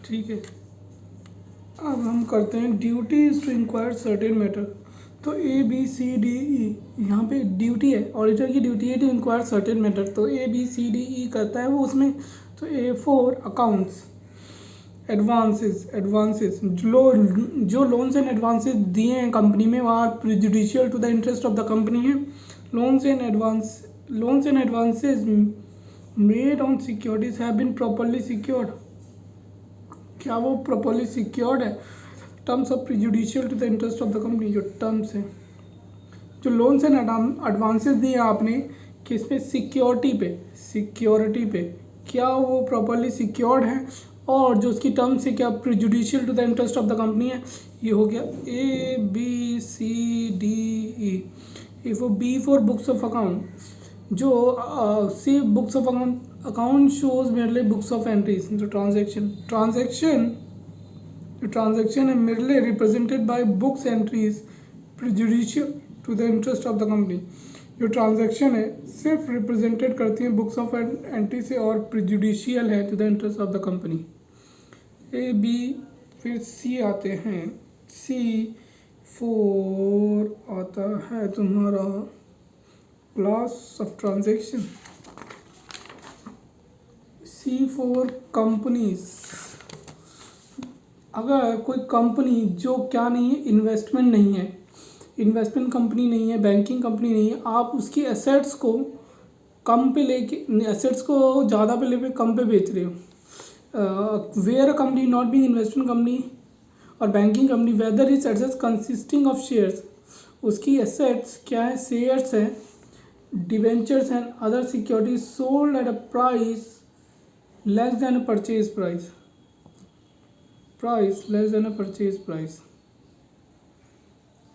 ठीक है। अब हम करते हैं duties to inquire certain matter. तो ए बी सी डी ई, यहाँ पे ड्यूटी है, ऑडिटर की ड्यूटी है टू इंक्वायर सर्टेन मैटर, तो ए बी सी डी ई करता है वो उसमें। तो ए फॉर अकाउंट्स एडवांसेस जो लोन्स एंड एडवांसेस दिए हैं कंपनी में वहाँ prejudicial to the interest of the company है। Loans and advances made on securities have been properly secured, क्या वो प्रॉपर्ली सिक्योर्ड है? Terms of prejudicial to the interest of the company, जो terms हैं, जो लोन्स एंड एडवांसेस दिए आपने किस पे? सिक्योरिटी पे, क्या वो प्रॉपर्ली सिक्योर्ड है? और जो उसकी टर्म्स है क्या prejudicial to the interest of the company है? ये हो गया A B C D E. A for B for books of account, जो C books of account shows merely books of entries. जो ट्रांजेक्शन है merely represented by books entries prejudicial to the interest of the company. जो transaction है सिर्फ represented करती हैं books of entry से और प्रिजुडिशियल है to the interest of the company. A B, फिर सी आते हैं। सी फोर आता है तुम्हारा class of transaction. C four companies, अगर कोई कंपनी जो क्या नहीं है, इन्वेस्टमेंट कंपनी नहीं है, बैंकिंग कंपनी नहीं है, आप उसकी एसेट्स को कम पे लेके, एसेट्स को ज़्यादा पे लेके कम पे बेच रहे हो। Where a company not being investment company or banking company, whether is assets consisting of shares, उसकी एसेट्स क्या है? शेयर्स हैं, debentures and other securities sold at a price less than a purchase price,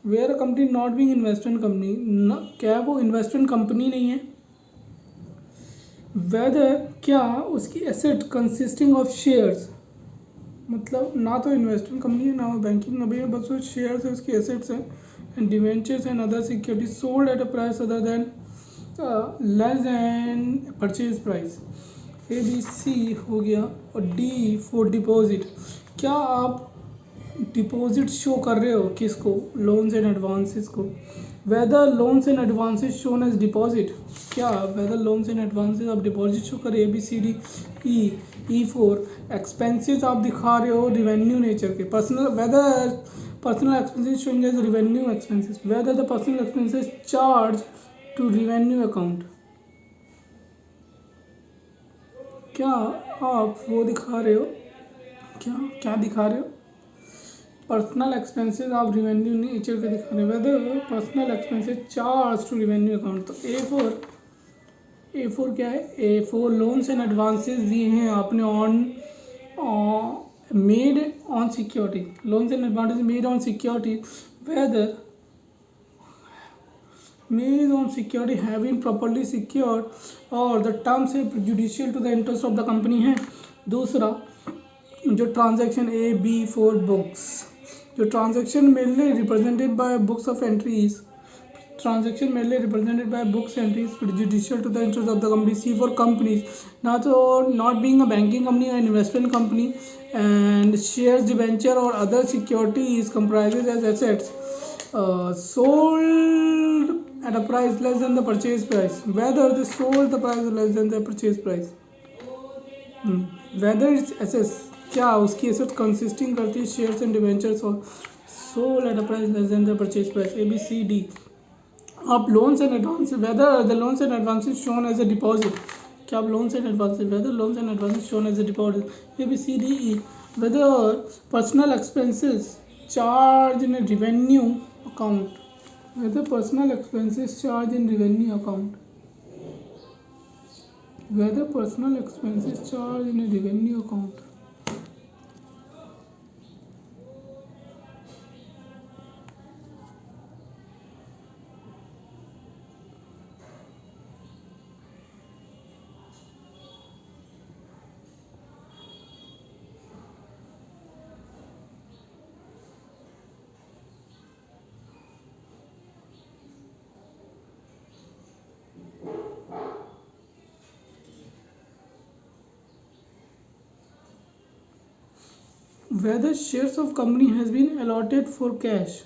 where a company not being investment company, क्या वो investment company नहीं है? Weather, क्या उसकी एसेट कंसिस्टिंग ऑफ शेयर्स, मतलब ना तो इन्वेस्टमेंट कंपनी है ना वो बैंकिंग कंपनी है, बस वो शेयर्स है, उसकी एसेट्स हैं, and debentures and other securities sold at a price other than less than purchase price. A B C हो गया। और डी फॉर डिपॉजिट, क्या आप डिपॉजिट शो कर रहे हो? किसको? लोन्स एंड एडवांसेस को। Whether loans and advances shown as deposit, क्या वेदर लोन्स एंड एडवांसेस आप डिपॉजिट शो करें? A B C D E. E four expenses आप दिखा रहे हो रिवेन्यू नेचर के, whether personal expenses showing as revenue expenses, whether the personal expenses charge to revenue account, क्या आप वो दिखा रहे हो? क्या दिखा रहे हो? पर्सनल एक्सपेंसेस आप रिवेन्यू नेचर के दिखा रहे हो, whether personal expenses charge to revenue account. तो ए फोर क्या है? A four loans and advances दिए हैं आपने on made on security, loans and advances made on security, whether made on security have been properly secured और the terms है prejudicial to the interest of the company है। दूसरा जो transaction A B for books, जो transaction mainly represented by books of entries, transaction mainly represented by books entries prejudicial to the interest of the company. C for companies, ना तो not being a banking company and investment company, and shares debenture और other securities comprises as assets sold at a price less than the purchase price, whether they sold the price less than the purchase price, whether it's assets, क्या उसकी asset consisting करती है shares and debentures और sold at a price less than the purchase price. A B C D आप loans and advance, whether the loans and advances shown as a deposit, क्या आप loans and advances, whether loans and advances shown as a deposit. A B C D E whether personal expenses charge in revenue account, whether personal expenses charged in revenue account, whether personal expenses charged in a revenue account। whether shares of company has been allotted for cash.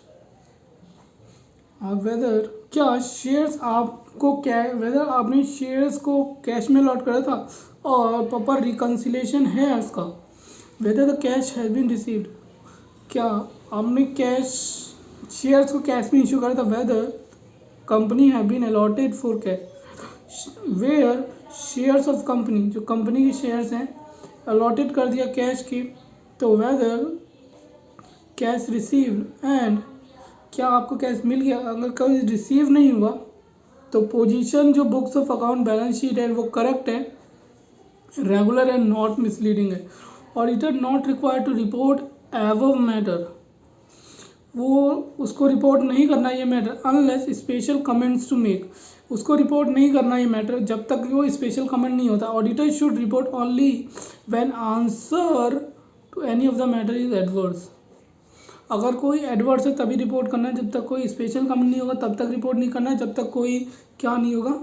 Whether क्या shares आपको whether आपने shares को cash में allot करा था और proper reconciliation है उसका. Whether the cash has been received, क्या आपने कैश शेयर्स को कैश में इशू करा था. Whether company have been allotted for cash, where shares of company, जो कंपनी के शेयर्स हैं अलॉटेड कर दिया कैश की. तो वेदर कैश रिसीव्ड, एंड क्या आपको कैश मिल गया. अगर कभी रिसीव नहीं हुआ तो पोजीशन जो books of account balance sheet है वो करेक्ट है, रेगुलर एंड नॉट मिसलीडिंग है. Auditor not required to report above matter, वो उसको रिपोर्ट नहीं करना ये matter unless special comments to make, उसको रिपोर्ट नहीं करना ये मैटर जब तक वो स्पेशल कमेंट नहीं होता. Auditor should report only when answer to any of the matter is adverse, अगर कोई एडवर्स है तभी रिपोर्ट करना है, जब तक कोई स्पेशल कमेंट नहीं होगा तब तक रिपोर्ट नहीं करना है, जब तक कोई क्या नहीं होगा,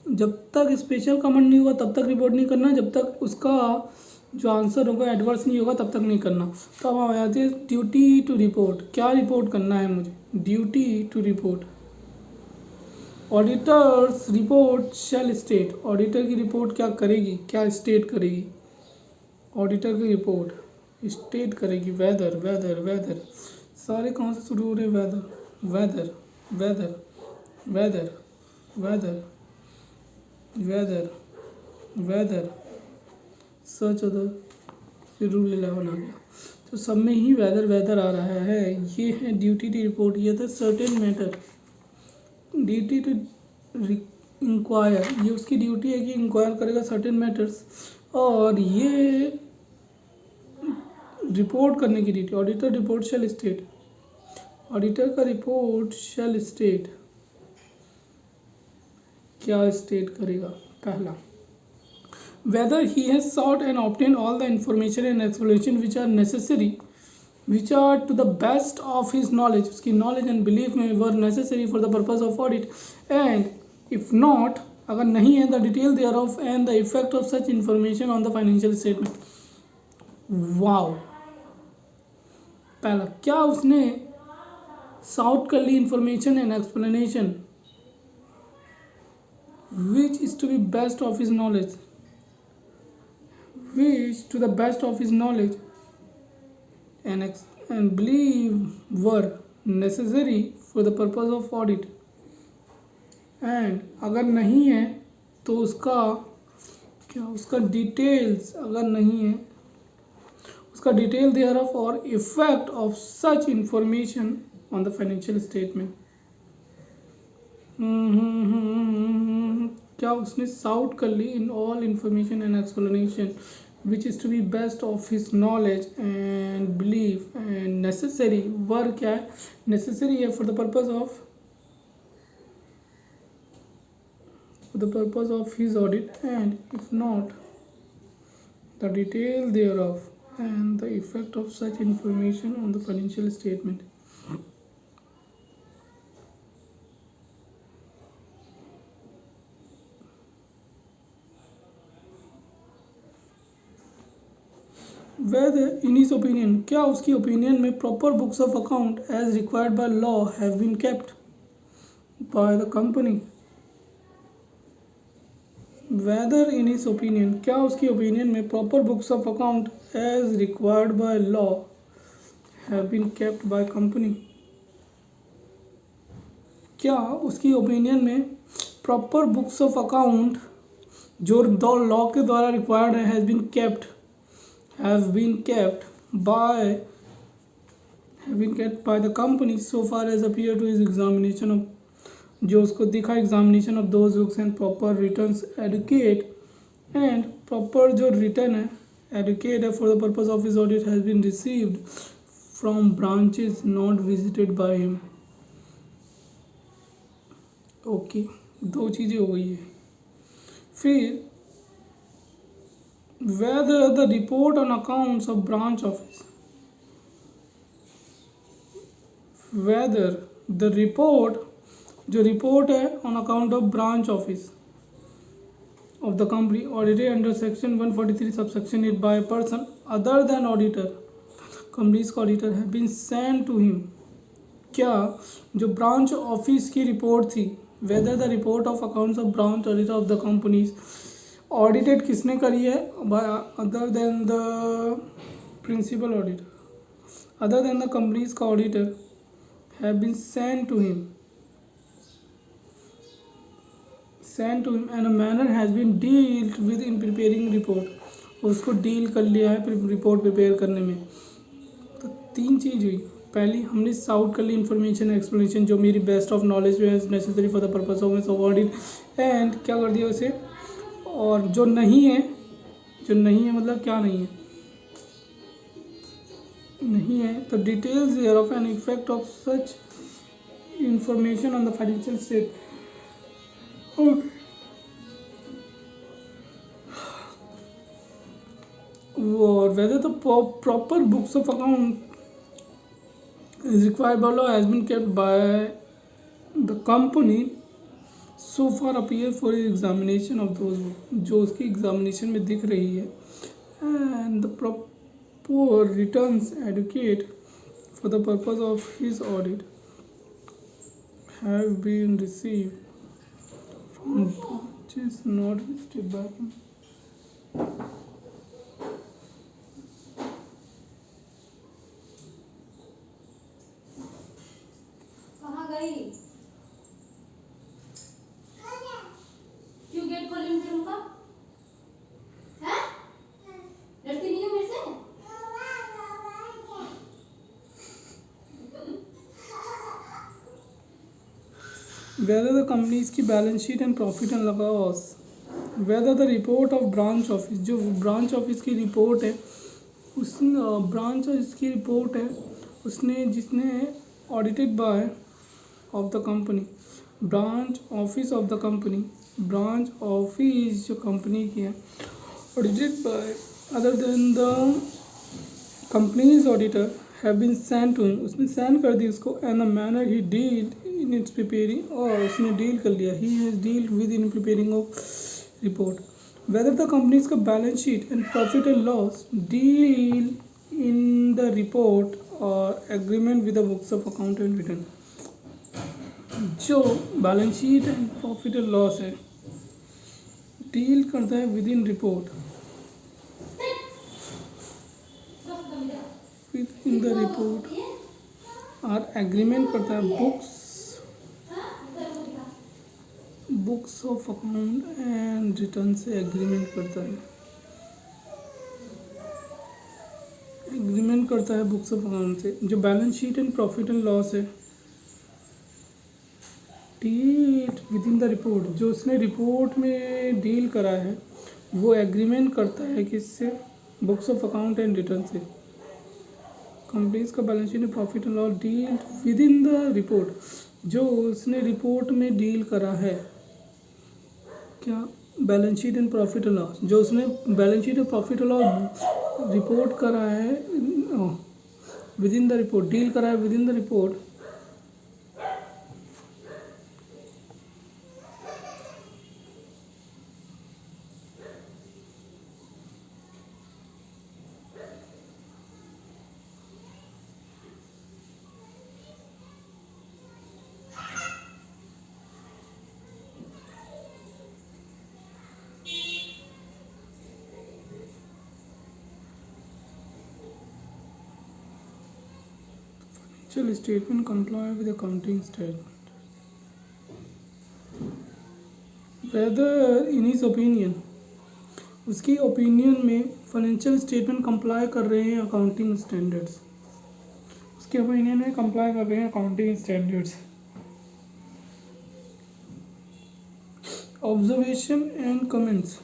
जब तक स्पेशल कमेंट नहीं होगा तब तक रिपोर्ट नहीं करना, जब तक उसका जो आंसर होगा एडवर्स नहीं होगा तब तक नहीं करना. तो अब आ जाते हैं ड्यूटी टू रिपोर्ट, क्या रिपोर्ट करना है मुझे. Duty to report, auditors report shall state, auditor की रिपोर्ट क्या करेगी, क्या स्टेट करेगी. ऑडिटर की रिपोर्ट स्टेट करेगी वेदर, वेदर वेदर सारे कहाँ से शुरू हो रहे हैं. Whether whether whether whether whether whether whether such other, फिर रूल 11 आ गया. तो सब में ही वेदर वेदर आ रहा है. ये है ड्यूटी टू रिपोर्ट. ये था certain matter, duty to inquire, ये उसकी ड्यूटी है कि इंक्वायर करेगा सर्टेन मैटर्स, और ये रिपोर्ट करने की duty. Auditor report shall state, auditor का रिपोर्ट शैल स्टेट, क्या स्टेट करेगा. पहला, whether he has sought and obtain all the information and explanation which are necessary, which are to the best of his knowledge, उसकी knowledge and belief में were necessary for the purpose of audit, and if not, अगर नहीं है, the detail thereof and the effect of such information on the financial statement. Wow. पहला, क्या उसने sought कर ली information and explanation which is to be best of his knowledge, which to the best of his knowledge and belief were necessary for the purpose of audit. and अगर नहीं है तो उसका क्या, उसका डिटेल्स, अगर नहीं है उसका डिटेल देयर ऑफ और effect of such information on the financial statement. क्या उसने साउट कर ली in all information and explanation which is to be best of his knowledge and belief and necessary, वर क्या है, नेसेसरी है for the purpose of his audit, and if not, the detail thereof and the effect of such information on the financial statement. whether in his opinion, क्या उसकी opinion में proper books of account as required by law have been kept by the company. whether in his opinion, क्या उसकी opinion में proper books of account as required by law have been kept by company. क्या उसकी opinion में proper books of account जो law के द्वारा required है has been kept, have been kept by the company so far as appear to his examination of, जो उसको दिखा examination of those books and proper returns adequate, and proper जो return है adequate है for the purpose of his audit has been received from branches not visited by him. Okay, दो चीज़ें हो गई है. फिर whether the report on accounts of branch office, whether the report, जो रिपोर्ट है on account of branch office, of the company audited under section 143 subsection 8 by a person other than auditor, companies का auditor have been sent to him. क्या जो branch office की report थी, whether the report of accounts of branch auditor of the companies, audited किसने करी है, by other than the principal auditor, other than the companies का auditor have been sent to him and a manner has been dealt with in preparing report, उसको deal कर लिया है report prepare करने में. तो तीन चीज़ हुई. पहली, हमने साउट कर ली इन्फॉर्मेशन एक्सप्लेनेशन जो मेरी बेस्ट ऑफ नॉलेज में necessary for the purpose of audit, and क्या कर दिया उसे. और जो नहीं है मतलब क्या नहीं है तो details hereof an effect of such information on the financial state. और whether the proper books of account is required by law has been kept by the company so far appear for examination of those books, जो उसकी examination में दिख रही है, and the proper returns adequate for the purpose of his audit have been received from branches not listed by him. क्यों gate खोले मेरे room का? हैं? डरती नहीं हो मेरे से? Whether the companies की balance sheet and profit and loss, whether the report of branch office, जो ब्रांच ऑफिस की रिपोर्ट है, उस ब्रांच ऑफिस की रिपोर्ट है उसने जिसने audited by of the company, branch office of the company, branch office जो कंपनी की है, audited by other than the companies auditor have been sent to him, उसने सेंड कर दी उसको, and the manner he deal in it's preparing, और उसने deal कर लिया, he has deal with in preparing of report. Whether the companies का balance sheet and profit and loss deal in the report और agreement with the books of account and return, जो balance sheet and profit and loss है deal करता है with in report, with in the report और agreement करता है books of account and return से agreement करता है, बुक्स ऑफ अकाउंट से. जो balance sheet and profit and loss है deal with in the report, जो उसने रिपोर्ट में डील करा है वो एग्रीमेंट करता है किससे, books of account and return से. कंपनीज का balance sheet and profit and loss deal with in the report, जो उसने रिपोर्ट में डील करा है, क्या, balance sheet and profit and loss, जो उसने balance sheet and profit and loss report करा है with in the report, deal करा है with in the report, Financial statement comply with accounting statement. Whether in his opinion, उसकी opinion में financial statement comply कर रहे हैं अकाउंटिंग स्टैंडर्ड्स, उसके ओपिनियन में कंप्लाई कर रहे हैं accounting standards. Observation and comments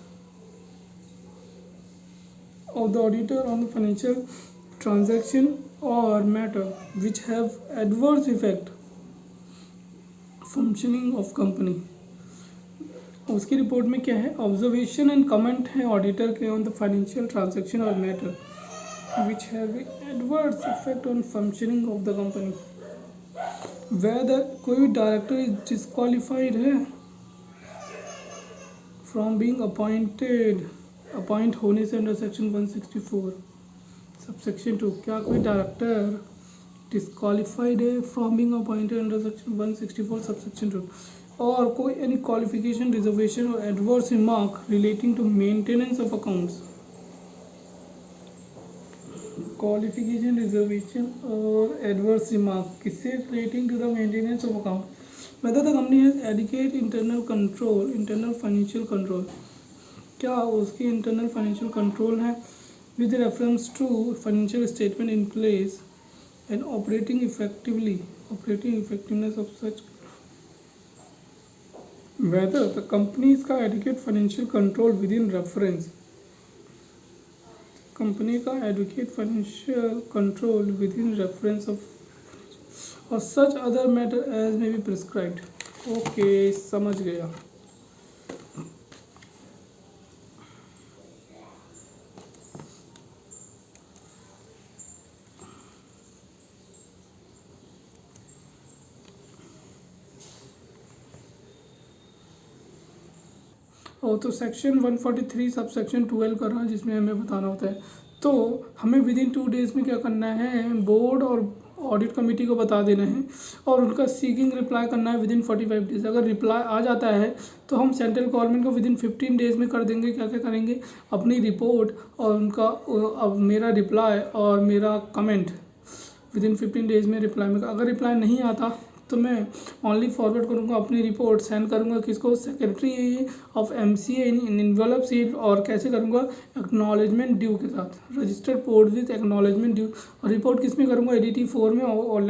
of the auditor on the financial transaction or matter which have adverse effect functioning of company. उसकी रिपोर्ट में क्या है, ऑब्जर्वेशन एंड कमेंट है ऑडिटर के ऑन द फाइनेंशियल ट्रांजैक्शन और matter which have adverse effect on functioning of the company. Whether कोई भी director is disqualified है फ्रॉम बीइंग अपॉइंट होने से अंडर सेक्शन 164 सबसेक्शन 2, क्या कोई डायरेक्टर डिस्क्वालिफाइड है from being appointed under section 164 subsection 2, और कोई एनी क्वालिफिकेशन रिजर्वेशन और adverse remark relating to maintenance of accounts, qualification reservation और एडवर्स रिमार्क किससे relating to the maintenance of account, whether the company has adequate internal financial control, क्या उसकी internal financial control है with reference to financial statement in place and operating effectiveness of such, whether the companies का adequate financial control with in reference, company का adequate financial control with in reference of और such other matter as may be prescribed. Okay, समझ गया। और तो section 143 sub section 12 करना है जिसमें हमें बताना होता है, तो हमें विद इन 2 डेज़ में क्या करना है, बोर्ड और ऑडिट कमेटी को बता देना है और उनका सीकिंग रिप्लाई करना है विद इन 45 डेज़। अगर रिप्लाई आ जाता है तो हम सेंट्रल गवर्नमेंट को विद इन 15 डेज़ में कर देंगे। क्या क्या करेंगे, अपनी रिपोर्ट और उनका अब मेरा रिप्लाई और मेरा कमेंट विद इन 15 डेज़ में रिप्लाई में। अगर रिप्लाई नहीं आता तो मैं ओनली फॉरवर्ड करूँगा अपनी रिपोर्ट, सेंड करूँगा किसको, secretary of MCA in envelope seat, और कैसे करूँगा, एक्नॉलेजमेंट ड्यू के साथ, registered port with acknowledgement due. और रिपोर्ट किस में करूँगा, एडीटी 4 में, और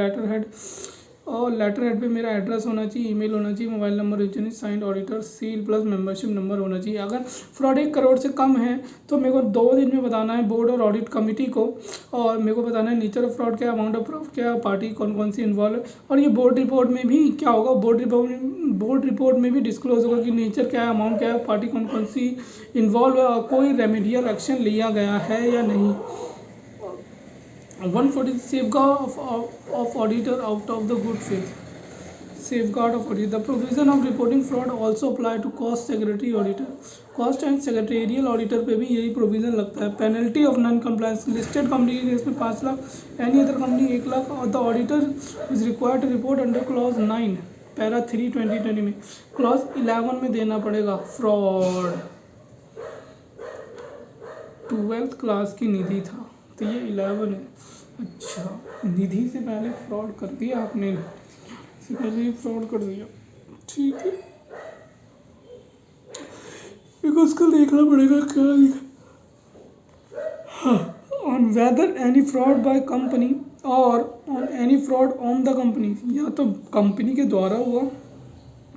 लेटर हेड पे मेरा एड्रेस होना चाहिए, ईमेल होना चाहिए, मोबाइल नंबर रिजनी signed auditor seal plus membership number होना चाहिए। अगर फ्रॉड 1 करोड़ से कम है तो मेरे को 2 दिन में बताना है बोर्ड और ऑडिट कमेटी को, और मेरे को बताना है नेचर ऑफ फ्रॉड क्या, अमाउंट ऑफ फ्रॉड क्या, पार्टी कौन कौन सी इन्वॉल्व है। और ये बोर्ड रिपोर्ट में भी क्या होगा, बोर्ड रिपोर्ट में भी डिस्क्लोज होगा कि नेचर क्या है, अमाउंट क्या है, पार्टी कौन कौन सी इन्वॉल्व है और कोई रेमेडियल एक्शन लिया गया है या नहीं। 140 safeguard of auditor out of the good faith, safeguard of auditor, the provision of reporting fraud also apply to cost secretary auditor, cost and secretarial auditor पे भी यही प्रोविज़न लगता है। Penalty of non compliance, listed company के case में 5 lakh, any other company 1 lakh, और the auditor is required to report under clause 9 para 3 2020 में। Clause 11 में देना पड़ेगा फ्रॉड, 12th क्लास की निधि था तो ये 11 है। अच्छा, निधि से पहले फ्रॉड कर दिया आपने, इससे पहले ही फ्रॉड कर दिया, ठीक है। एक उसको देखना पड़ेगा क्या लिखा। हाँ, on whether any fraud by company और on any fraud on the company, या तो कंपनी के द्वारा हुआ,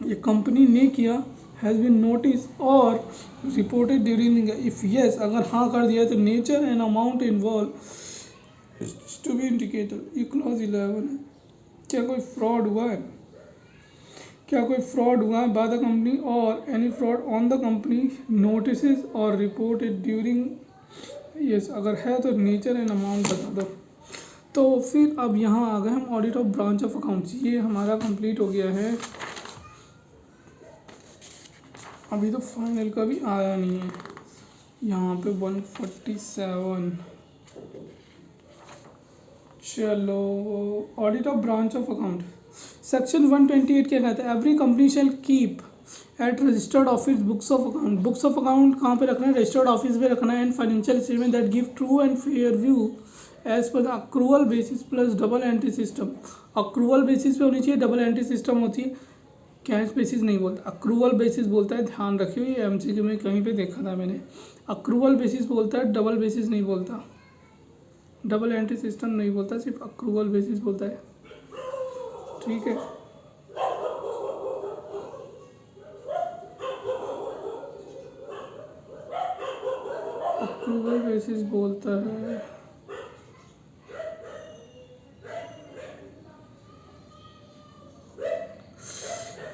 ये कंपनी ने किया, हैज़ बीन नोटिस और रिपोर्टेड ड्यूरिंग, इफ़ येस अगर हाँ कर दिया तो nature and amount involve to be indicated. ये क्लॉज 11 है। क्या कोई फ्रॉड हुआ है, क्या कोई फ्रॉड हुआ है बाय द कंपनी और any fraud on the company notice और रिपोर्टेड ड्यूरिंग, यस अगर है तो नेचर एंड अमाउंट बता दो। तो फिर अब यहाँ आ गए हम audit of branch of accounts, ये हमारा कंप्लीट हो गया है। अभी तो फाइनल का भी आया नहीं है। यहाँ पे 147, चलो audit of branch of account section 128 क्या कहता है, every company shall keep at registered office books of account. Books of account कहाँ पे रखना है, रजिस्टर्ड ऑफिस पे रखना है। And financial statement that give true and fair view as per the accrual basis plus double entry system. Accrual basis पे होनी चाहिए, डबल एंट्री सिस्टम होती है, कैश बेसिस नहीं बोलता, अक्रूवल बेसिस बोलता है। ध्यान रखिए, ये एमसीक्यू में कहीं पे देखा था मैंने, अक्रूवल बेसिस बोलता है, डबल बेसिस नहीं बोलता, डबल एंट्री सिस्टम नहीं बोलता, सिर्फ अक्रूवल बेसिस बोलता है, ठीक है। अक्रूवल बेसिस बोलता है।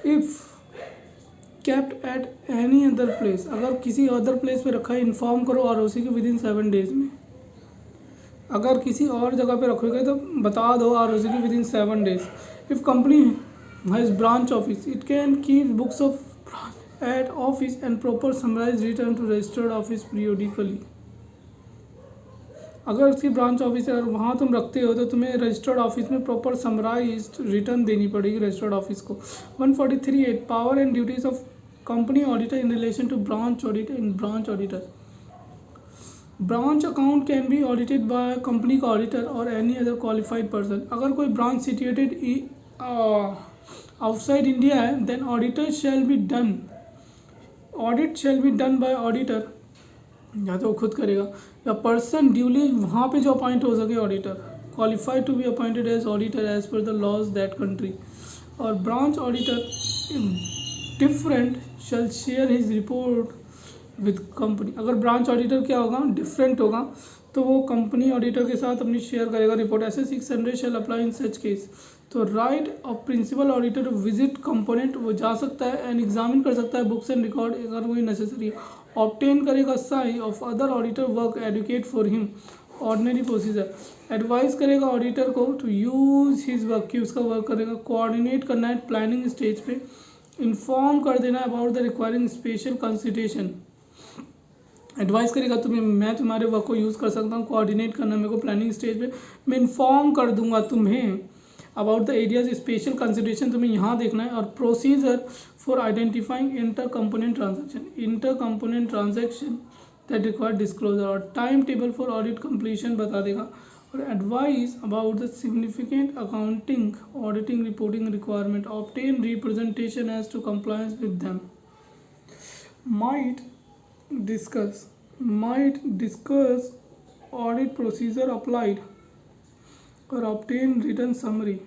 If kept at any other place, अगर किसी अदर प्लेस पे रखा है इन्फॉर्म करो आरओसी के विद इन 7 डेज में। अगर किसी और जगह पे रखोगे तो बता दो आरओसी के with in 7 days. If company has branch office it can keep books of branch at office and proper summarized return to registered office periodically. अगर उसकी ब्रांच ऑफिस है और वहाँ तुम रखते हो तो तुम्हें रजिस्टर्ड ऑफिस में प्रॉपर समराइज्ड रिटर्न देनी पड़ेगी रजिस्टर्ड ऑफिस को. 143(8) power and duties of company auditor in relation to branch auditor in branch auditor. Branch account can be audited by company का ऑडिटर और एनी अदर क्वालिफाइड पर्सन. अगर कोई branch situated outside India है then auditor shall be done audit shall be done by auditor, या तो वो खुद करेगा या पर्सन ड्यूली वहाँ पे जो अपॉइंट हो सके auditor, qualified to be appointed as auditor as per the laws that country. और branch auditor different shall share his report with company. अगर ब्रांच ऑडिटर क्या होगा, डिफरेंट होगा, तो वो कंपनी ऑडिटर के साथ अपनी शेयर करेगा रिपोर्ट. ऐसे 600 shall apply in such case. तो right of principal auditor to visit component, वो जा सकता है एंड एग्जामिन कर सकता है बुक्स एंड रिकॉर्ड अगर वही नेसेसरी है. ऑब्टेन करेगा sight of other auditor work adequate for him ordinary procedure. Advice करेगा ऑडिटर को टू यूज हिज वर्क, कि उसका वर्क करेगा. कोऑर्डिनेट करना है प्लानिंग स्टेज पे. इन्फॉर्म कर देना about the requiring special consideration. Advice करेगा तुम्हें, मैं तुम्हारे वर्क को यूज़ कर सकता हूँ. कोऑर्डिनेट करना मेरे को प्लानिंग स्टेज पे. मैं इन्फॉर्म कर दूंगा तुम्हें about the areas special consideration, तुम्हें यहाँ देखना है. और procedure for identifying inter component transaction that require disclosure. और time table for audit completion बता देगा. और advice about the significant accounting auditing reporting requirement. Obtain representation as to compliance with them. might discuss audit procedure applied or obtain written summary.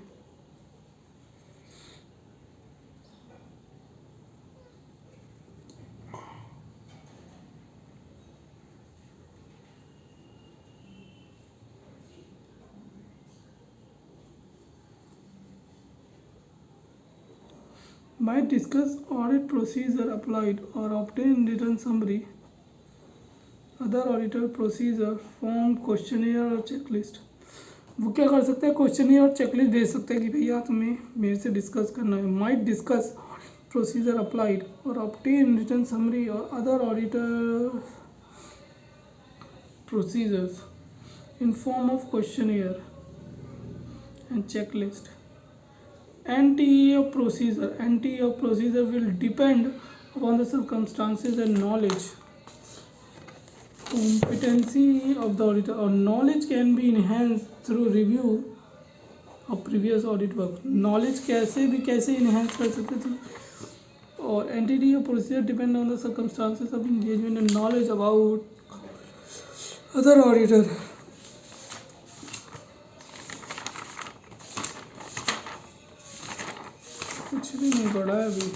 Might discuss audit procedure applied or obtain written summary. Other auditor procedure form questionnaire और checklist. वो क्या कर सकते हैं, questionnaire और checklist दे सकते हैं कि भैया तुम्हें मेरे से डिस्कस करना है. माइट डिस्कस प्रोसीजर अप्लाइड और ऑब्टेन रिटन समरी और other auditor procedures in form of questionnaire and checklist. NTE of procedure will depend upon the circumstances and knowledge. Competency of the auditor or knowledge can be enhanced through review of previous audit work. Knowledge कैसे enhance कर सकते थे. और NTE of procedure depend on the circumstances of engagement and knowledge about other auditor. कुछ भी नहीं पढ़ा है अभी.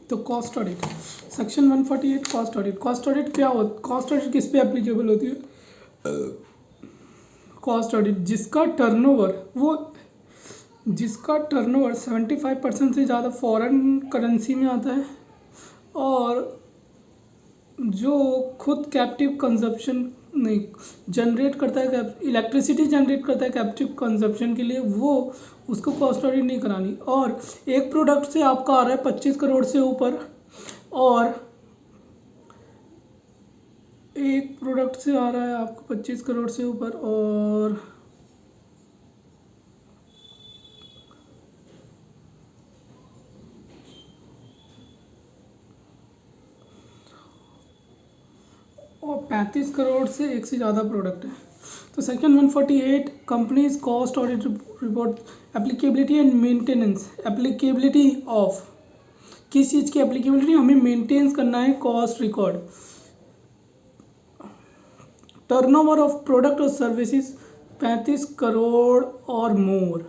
तो cost audit section 148 cost audit. Cost audit क्या होता है, कॉस्ट ऑडिट किस पे एप्लीकेबल होती है. कॉस्ट ऑडिट जिसका टर्नओवर 75% से ज़्यादा फॉरेन करेंसी में आता है और जो खुद कैप्टिव कंजप्शन नहीं जनरेट करता है, इलेक्ट्रिसिटी जनरेट करता है कैप्टिव कंजप्शन के लिए, वो उसको कॉस्ट ऑडिट नहीं करानी. और एक प्रोडक्ट से आपका आ रहा है 25 करोड़ से ऊपर और एक प्रोडक्ट से आ रहा है आपको 25 करोड़ से ऊपर और और 35 करोड़ से एक से ज़्यादा प्रोडक्ट है. तो section 148 companies cost audit report. Applicability and maintenance. Applicability of किस चीज़ की एप्लीकेबिलिटी, हमें मेंटेन करना है cost record. Turnover of product और सर्विसेज 35 करोड़ और more.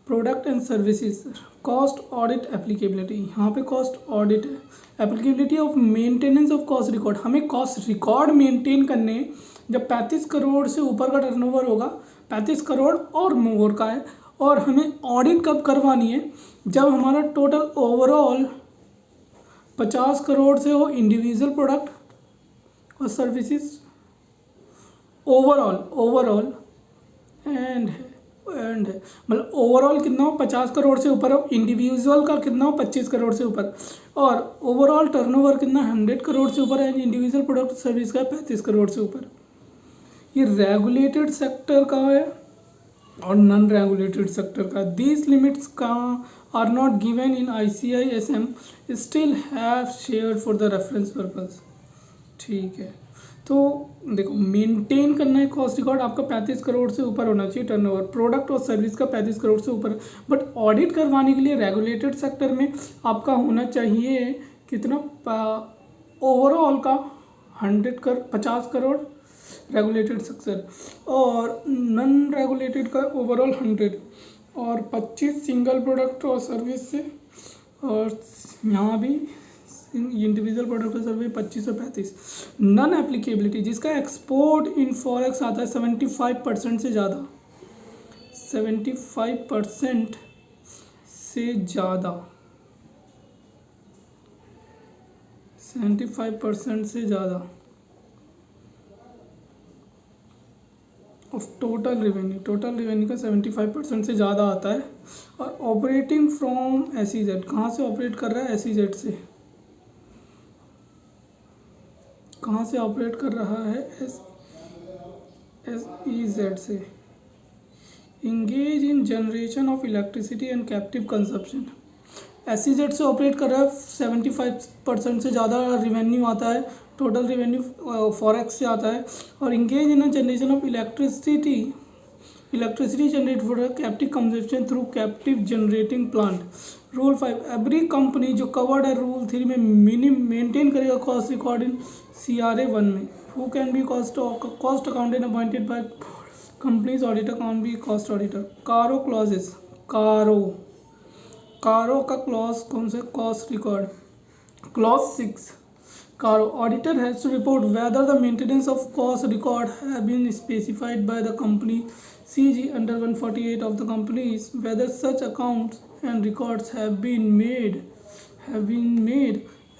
Product and services. Cost audit applicability, यहाँ पे कॉस्ट ऑडिट है. Applicability of maintenance of cost record, हमें कॉस्ट रिकॉर्ड मेंटेन करने जब 35 करोड़ से ऊपर का टर्नओवर होगा, 35 करोड़ और मोर का है. और हमें ऑडिट कब करवानी है, जब हमारा टोटल ओवरऑल 50 करोड़ से हो इंडिविजुअल प्रोडक्ट और सर्विसेज ओवरऑल एंड मतलब ओवरऑल कितना हो 50 करोड़ से ऊपर हो, इंडिविजुअल का कितना हो 25 करोड़ से ऊपर, और ओवरऑल टर्नओवर कितना 100 करोड़ से ऊपर है, इंडिविजुअल प्रोडक्ट सर्विस का 35 करोड़ से ऊपर। ये रेगुलेटेड सेक्टर का है और नॉन रेगुलेटेड सेक्टर का। दीज लिमिट्स का are not given in ICISM still have share for the reference purpose. ठीक है, तो देखो मेंटेन करना है कॉस्ट रिकॉर्ड आपका 35 करोड़ से ऊपर होना चाहिए टर्नओवर, प्रोडक्ट और सर्विस का 35 करोड़ से ऊपर। बट ऑडिट करवाने के लिए रेगुलेटेड सेक्टर में आपका होना चाहिए कितना, ओवरऑल का 50 करोड़ रेगुलेटेड सेक्टर, और नॉन रेगुलेटेड का ओवरऑल 100 और 25 सिंगल प्रोडक्ट और सर्विस से, और यहाँ भी इंडिविजुअल प्रोडक्ट और सर्विस 25 और 35। नॉन एप्लीकेबिलिटी जिसका एक्सपोर्ट इन फॉरेक्स आता है 75% से ज़्यादा, 75% से ज़्यादा, 75% से ज़्यादा ऑफ टोटल रेवेन्यू का 75% से ज़्यादा आता है। और ऑपरेटिंग फ्रॉम SEZ, कहाँ से ऑपरेट कर रहा है, SEZ से, कहाँ से ऑपरेट कर रहा है, SEZ से। Engage in generation of electricity and captive consumption, SEZ से ऑपरेट कर रहा है, 75% से ज़्यादा रेवेन्यू आता है, टोटल रेवेन्यू फॉरेक्स से आता है। और engage in generation of electricity generate for captive consumption through captive generating plant. Rule 5, every company जो कवर्ड है रूल 3 में मेंटेन करेगा कॉस्ट रिकॉर्ड इन CRA 1 में। Who can be cost accountant appointed by companies auditor can be cost auditor. कारो clauses, कारो का clause कौन सा, cost record clause 6। Caro auditor has to report whether the maintenance of cost record have been specified by the company CG under 148 of the companies, whether such accounts and records have been made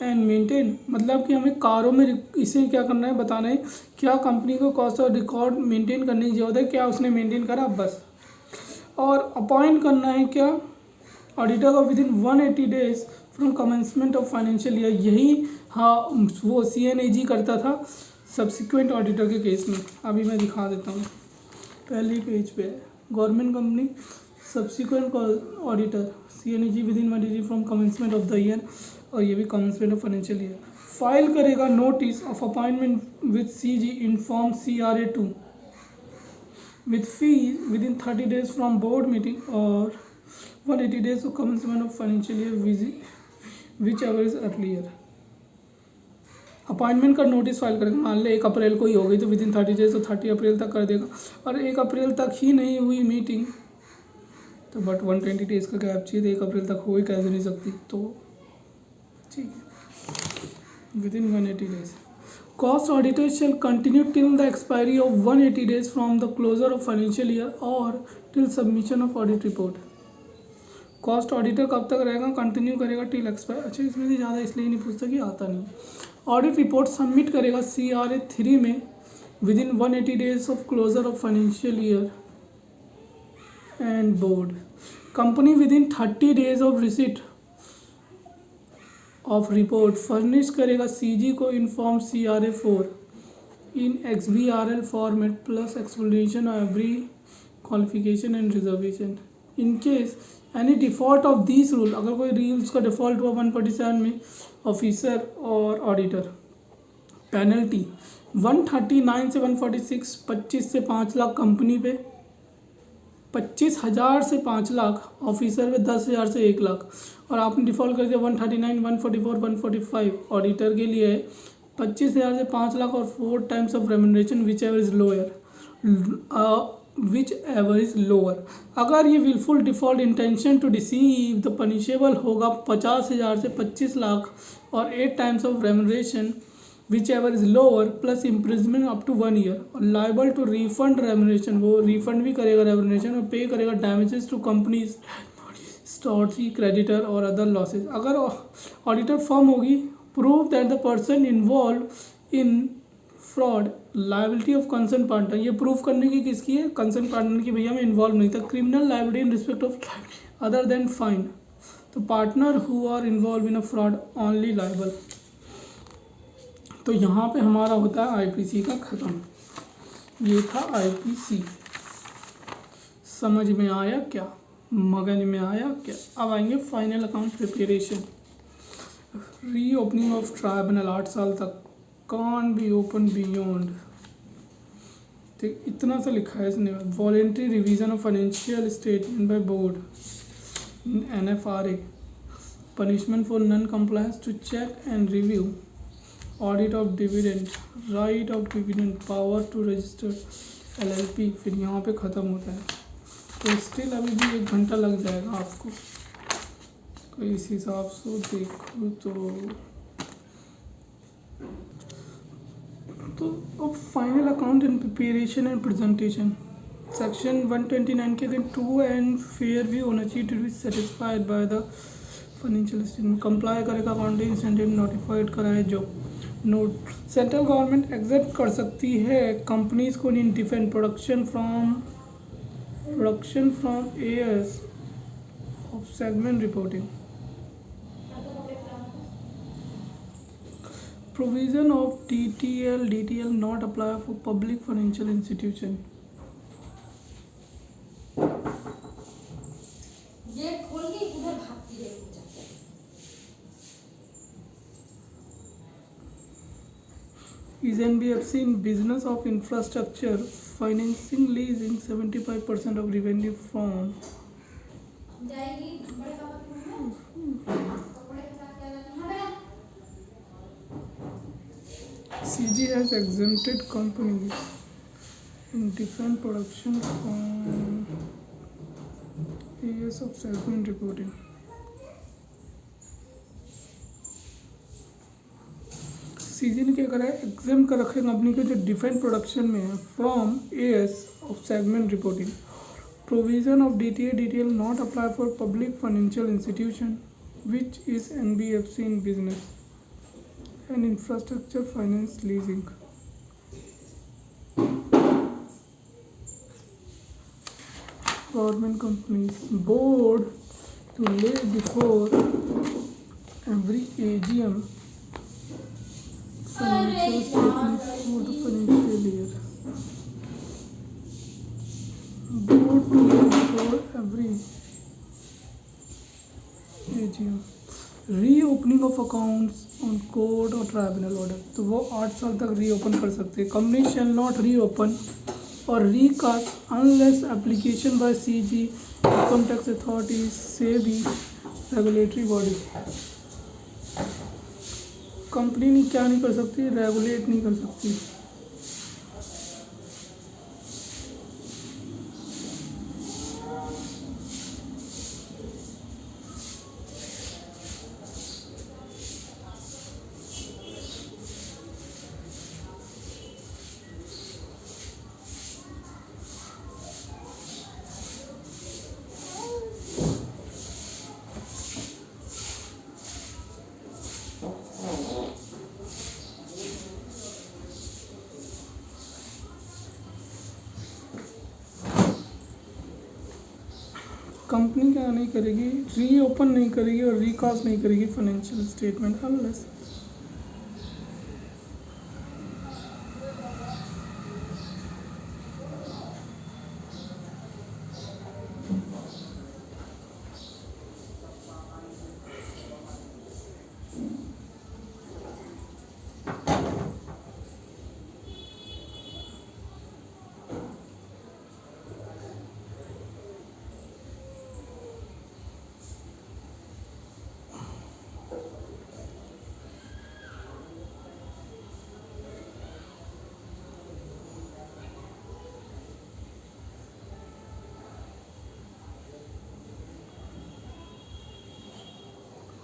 and maintained। मतलब कि हमें कारो में इसे क्या करना है, बताना है क्या कंपनी को कॉस्ट और रिकॉर्ड मेंटेन करने की जरूरत है, क्या उसने मेंटेन करा बस। और अपॉइंट करना है क्या, ऑडिटर को within 180 days from commencement of financial year. यही हाँ वो CNAG करता था सब्सिक्वेंट ऑडिटर के केस में। अभी मैं दिखा देता हूँ, पहले पेज पे government company subsequent auditor CNAG within 180 days from commencement of the year, और ये भी commencement of financial year. File करेगा notice of appointment with CG in form CRA 2 with fee within 30 days from board meeting or 180 days of commencement of financial year whichever is earlier। Appointment का notice file करेगा, मान ले 1 अप्रैल को ही हो गई तो within 30 days तो 30 अप्रैल तक कर देगा। और 1 अप्रैल तक ही नहीं हुई मीटिंग तो बट 120 डेज का गैप चाहिए, तो 1 अप्रैल तक हो ही कैसे नहीं सकती, तो ठीक है within 180 days. Cost auditor shall continue till the expiry of 180 days from the closure of financial year or till submission of audit report। Cost auditor कब तक रहेगा, कंटिन्यू करेगा टिल एक्सपायर। अच्छा इसमें से ज़्यादा इसलिए नहीं पूछता कि आता नहीं। ऑडिट रिपोर्ट सबमिट करेगा CRA 3 में within 180 days of closure of financial year and board. Company within 30 days of receipt of report furnish करेगा CG को inform CRA 4 in XBRL format plus explanation of every qualification and reservation. In case any default of this rule, अगर कोई rules का default हुआ 147 में officer और auditor, penalty 139 से 146, 25 से 5 लाख कंपनी पे, 25,000 से 5 लाख ऑफिसर पे, 10,000 से 1 लाख। और आपने डिफ़ॉल्ट कर दिया 139, 144, 145 ऑडिटर के लिए 25,000 से 5 लाख और 4 times of remuneration whichever is lower. अगर ये wilful default intention to deceive the punishable होगा 50,000 से 25 लाख और 8 times of remuneration whichever is lower plus imprisonment up to 1 year और लाइबल टू रिफंड रेम्यूनरेशन, वो रिफंड भी करेगा remuneration और पे करेगा damages to companies statutory creditor और अदर लॉसेज। अगर ऑडिटर फर्म होगी prove that the person involve in fraud liability of concern partner, ये प्रूफ करने की किसकी है, कंसर्न पार्टनर की, भैया मैं इन्वॉल्व नहीं था। Criminal liability in respect of other than fine, तो partner who are involve in a fraud only liable. तो यहाँ पे हमारा होता है आईपीसी का खत्म। ये था आईपीसी, समझ में आया क्या, मगज में आया क्या। अब आएंगे फाइनल अकाउंट प्रिपरेशन। री ओपनिंग ऑफ ट्राइब्यूनल 8 साल तक कान बी ओपन बियॉन्ड, तो इतना सा लिखा है इसने। Voluntary revision of financial statement by board NFRA, punishment for non compliance to check and review, audit of dividend, right of dividend, power to register LLP, फिर यहाँ पे ख़त्म होता है। तो स्टिल अभी भी 1 घंटा लग जाएगा आपको, तो इस हिसाब से देखो तो अब final account and preparation and presentation section 129 के दिन ट्रू एंड फेयर व्यू होना चाहिए to be satisfied by the financial statement, comply करेगा अकाउंटिंग इंसेंटिव नोटिफाइड कराए जो नोट। सेंट्रल गवर्नमेंट एक्सेप्ट कर सकती है कंपनीज को in defend production from AS of segment reporting. Provision of DTL not apply for public financial institution. Gate खोल के उधर भागती रही। Is NBFC in business of infrastructure financing leasing 75% of revenue from जाएगी बड़े पापा के रूम में कपड़े के साथ क्या जाती है। CG has exempted companies in different production from AS of segment reporting. CG ने क्या करा है, एग्जाम कर रखे कंपनी के जो डिफेंस प्रोडक्शन में है from AS of segment reporting. Provision of DTL not apply for public financial institution which is NBFC in business and infrastructure finance leasing. Government companies board to lay before every AGM financial statements for the financial year. Board to lay before every AGM. Reopening of accounts on court और tribunal order, तो वो 8 साल तक reopen कर सकते हैं। Company shall not reopen और recast unless application by CG, income tax authority, SEBI, regulatory body. Company नहीं क्या नहीं कर सकती, रेगुलेट नहीं कर सकती। कंपनी क्या नहीं करेगी, रीओपन नहीं करेगी और रिकास्ट नहीं करेगी फाइनेंशियल स्टेटमेंट अनलेस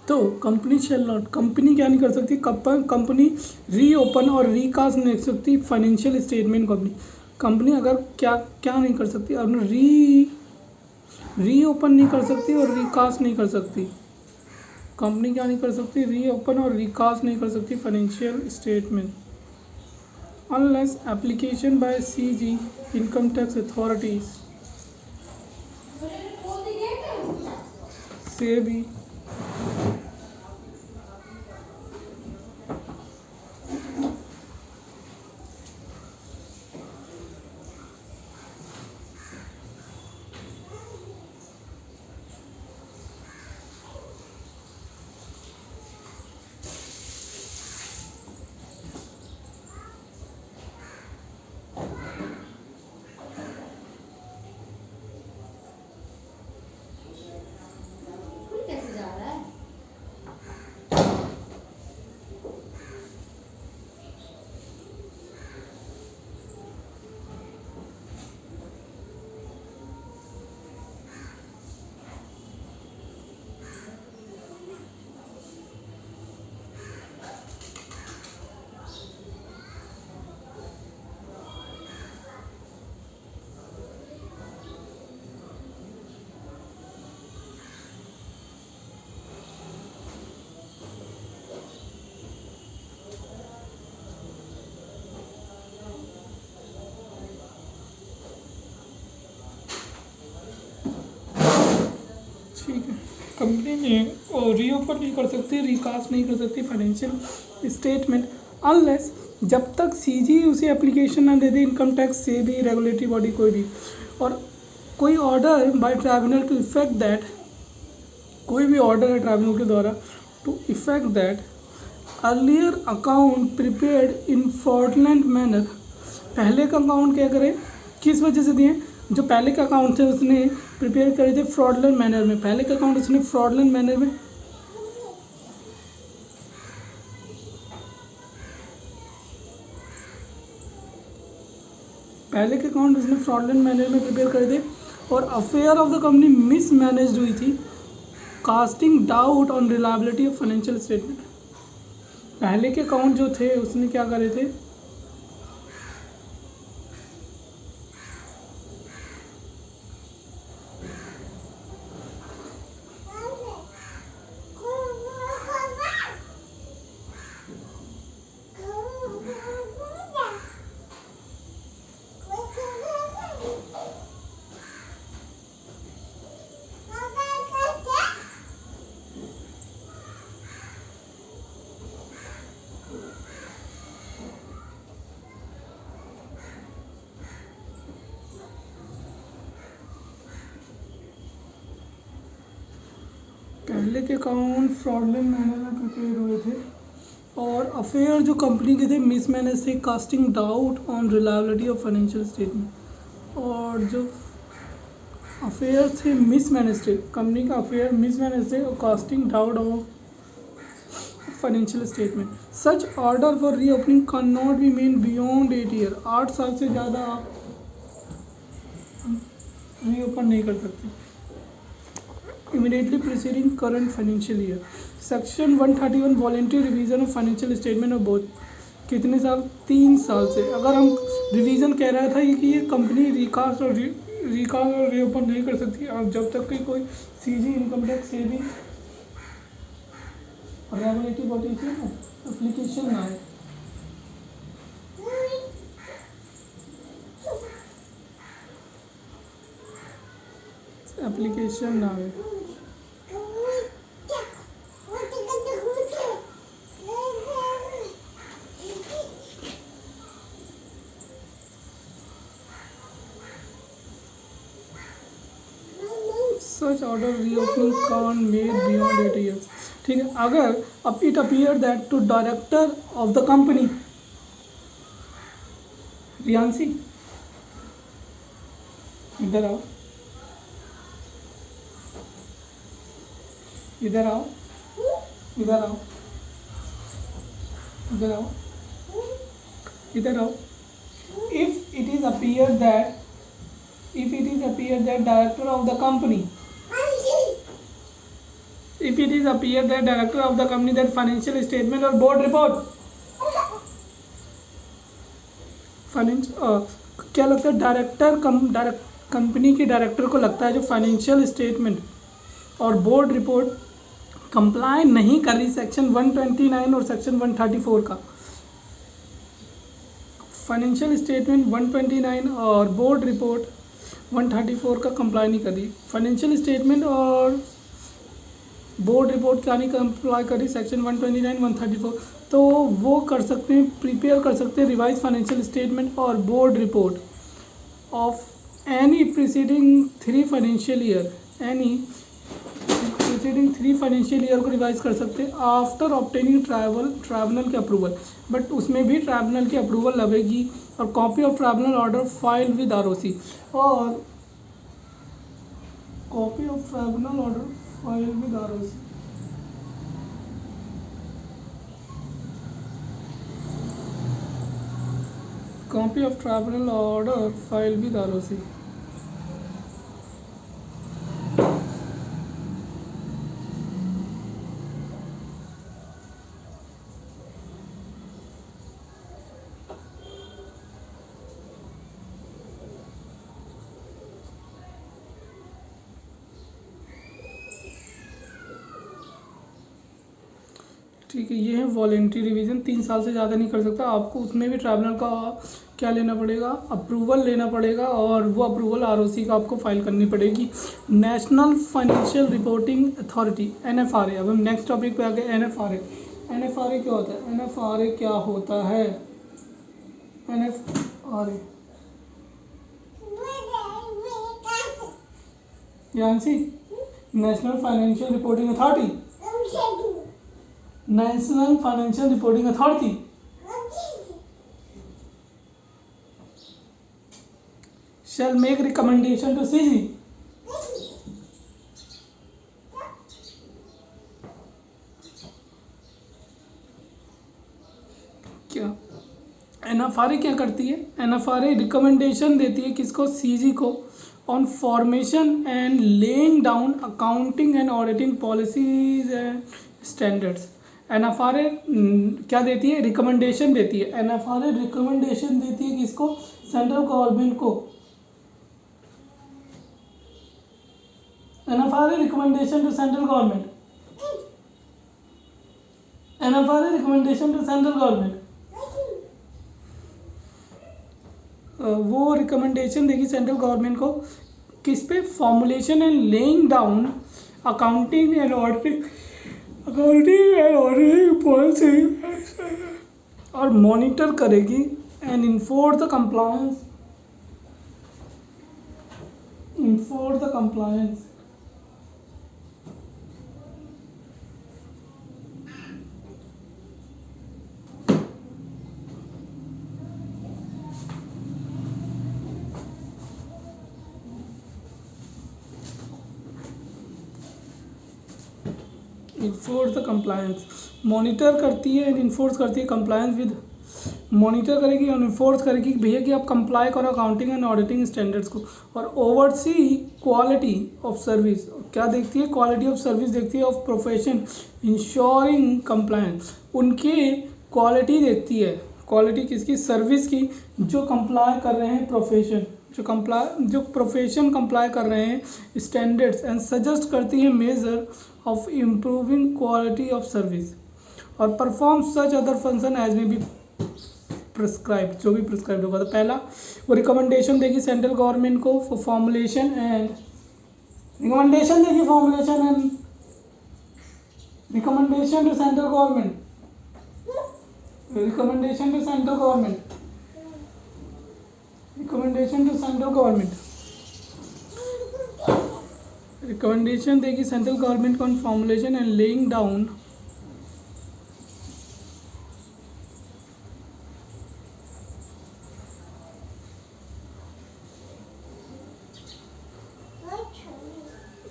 तो कंपनी शेल नॉट, कंपनी क्या नहीं कर सकती, कंपनी रीओपन और रिकास्ट नहीं कर सकती फाइनेंशियल स्टेटमेंट। कंपनी अगर क्या क्या नहीं कर सकती, अब रीओपन नहीं कर सकती और रिकास्ट नहीं कर सकती। कंपनी क्या नहीं कर सकती, रीओपन और रिकास्ट नहीं कर सकती financial statement unless application by CG income tax authorities से भी कैसे जा रहा है? ठीक है। कंपनी ने रीओपन नहीं कर सकती, रिकास्ट नहीं कर सकती फाइनेंशियल स्टेटमेंट अनलेस जब तक सीजी उसे एप्लीकेशन ना दे दे इनकम टैक्स से भी, रेगुलेटरी बॉडी कोई भी, और कोई order by tribunal to effect that, कोई भी ऑर्डर है ट्राइब्यूनल के द्वारा to effect that earlier account prepared in fraudulent manner. पहले का अकाउंट क्या करे, किस वजह से दिए, जो पहले का अकाउंट थे उसने प्रिपेयर करे थे फ्रॉडलेंट मैनर में, पहले का अकाउंट उसने फ्रॉडलेंट मैनर में, पहले के अकाउंट उसने फ्रॉडलेंट मैनर में प्रिपेयर करे थे और affair of the company mismanaged हुई थी, casting doubt on reliability of financial statement. पहले के अकाउंट जो थे उसने क्या करे थे, पहले के अकाउंट फ्रॉडलेंट मैनर में प्रिपेयर हुए थे और अफेयर जो कंपनी के थे मिसमैनेज थे, casting doubt on reliability of financial statement, और जो अफेयर थे मिसमैनेज थे, कंपनी का अफेयर मिसमैनेज थे और casting doubt of financial statement. Such order for reopening can not be made beyond 8 year, 8 साल से ज़्यादा आप रीओपन नहीं कर सकते immediately preceding current financial year। Section 131 voluntary revision of financial statement of both, कितने साल, 3 साल से। अगर हम रिवीजन कह रहा था कि ये कंपनी रिकास्ट और रीओपन नहीं कर सकती और जब तक कि कोई सीजी इनकम टैक्स से भी रेगुलेटरी बॉडी से एप्लीकेशन ना आए। एप्लीकेशन ना आए such order reopening can made beyond 8 years. ठीक है, अगर अब it appear that to director of the company, Riyansi इधर आओ, इधर आओ, इधर आओ, इधर आओ, इधर आओ। If it is appear that director of the company, if it is appear that director of the company that financial statement or board report, क्या लगता है डायरेक्टर कंपनी के डायरेक्टर को लगता है जो फाइनेंशियल स्टेटमेंट और बोर्ड रिपोर्ट कंप्लाई नहीं कर रही सेक्शन 129 और सेक्शन 134 का, फाइनेंशियल स्टेटमेंट 129 और बोर्ड रिपोर्ट 134 का कंप्लाई नहीं कर रही, फाइनेंशियल स्टेटमेंट और बोर्ड रिपोर्ट क्या नहीं कंप्लाई कर रही सेक्शन 129 134, तो वो कर सकते हैं, प्रिपेयर कर सकते हैं रिवाइज फाइनेंशियल स्टेटमेंट और board report of any preceding 3 financial year, any preceding 3 financial year को रिवाइज कर सकते हैं आफ्टर ऑब्टेनिंग ट्राइब्यूनल के अप्रूवल, बट उसमें भी ट्राइब्यूनल की अप्रूवल लगेगी, और copy of tribunal order file with ROC, और copy of tribunal order file with ROC. Copy of tribunal order file with ROC. ठीक है, ये है वॉलेंट्री रिवीजन, 3 साल से ज़्यादा नहीं कर सकता आपको, उसमें भी ट्राइब्यूनल का क्या लेना पड़ेगा, अप्रूवल लेना पड़ेगा, और वो अप्रूवल आरओसी का आपको फाइल करनी पड़ेगी। National financial reporting authority NFRA, अब हम नेक्स्ट टॉपिक पे आ गए। एनएफआरए, एनएफआरए क्या होता है, एनएफआरए क्या होता है, एनएफआरए यांसी national financial reporting authority, national financial reporting authority shall make recommendation to CG क्या एनएफआरए क्या करती है, एनएफआरए रिकमेंडेशन देती है किसको, सीजी को, on formation and laying down accounting and auditing policies and standards. NFRA क्या देती है, रिकमेंडेशन देती है, एनएफआरए रिकमेंडेशन देती है किसको, सेंट्रल गवर्नमेंट को, NFRA recommendation to central government, NFRA recommendation to central government, वो रिकमेंडेशन देगी सेंट्रल गवर्नमेंट को किस पे, formulation and laying down accounting and auditing policy, और मॉनिटर करेगी and enforce the compliance, enforce the compliance. Enforce the compliance, monitor करती है and enforce करती है कंप्लायंस विद, मॉनिटर करेगी और इन्फोर्स करेगी कि भैया कि आप कंप्लाई करो अकाउंटिंग एंड ऑडिटिंग स्टैंडर्ड्स को, और ओवरसी क्वालिटी ऑफ सर्विस, क्या देखती है, क्वालिटी ऑफ सर्विस देखती है, ऑफ प्रोफेशन इंश्योरिंग कंप्लायंस, उनकी क्वालिटी देखती है, क्वालिटी किसकी, सर्विस की, जो कंप्लाई कर रहे हैं प्रोफेशन, जो प्रोफेशन कंप्लाई कर रहे हैं स्टैंडर्ड्स, एंड सजेस्ट करती है measure of improving quality of service, और perform such other function as may be prescribe, जो भी प्रिस्क्राइब होगा। तो पहला वो रिकमेंडेशन देगी सेंट्रल गवर्नमेंट को फॉर फॉर्मुलेशन एंड, रिकमेंडेशन देगी formulation and, recommendation to central government, recommendation to central government, recommendation to central government, recommendation देगी सेंट्रल गवर्नमेंट को on formulation and laying down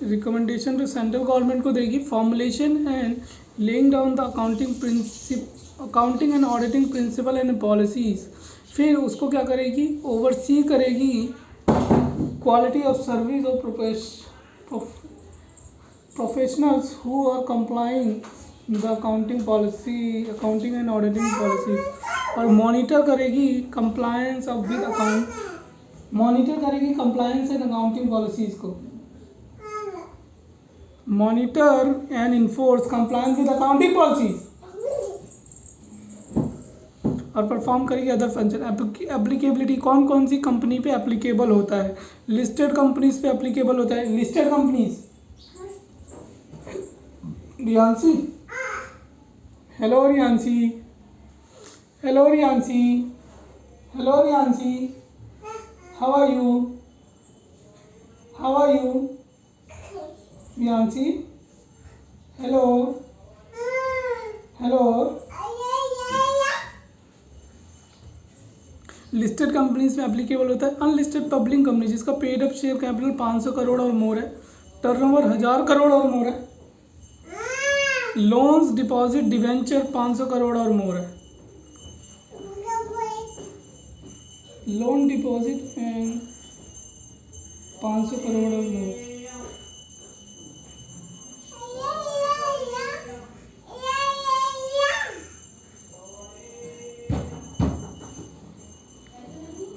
recommendation to central government को देगी formulation and laying down the accounting and auditing principle and policies, फिर उसको क्या करेगी, oversee करेगी quality of service of professionals who are complying the accounting and auditing policies, और monitor करेगी compliance of with account, monitor करेगी compliance and accounting policies को, monitor and enforce compliance with accounting policies और perform करेगी other function. Applicability कौन कौन सी company पे applicable होता है? लिस्टेड कंपनीज पे एप्लीकेबल होता है। Listed companies, Riyansi, hello Riyansi, hello Riyansi, hello Riyansi, how are you, how are you Riyansi, hello, hello. Listed companies में एप्लीकेबल होता है। अनलिस्टेड पब्लिक कंपनी जिसका paid up share capital 500 crore और मोर है, टर्नओवर 1000 करोड़ और मोर है, लोन्स डिपॉजिट डिवेंचर 500 करोड़ और मोर है, लोन डिपॉजिट एंड 500 करोड़ और मोर।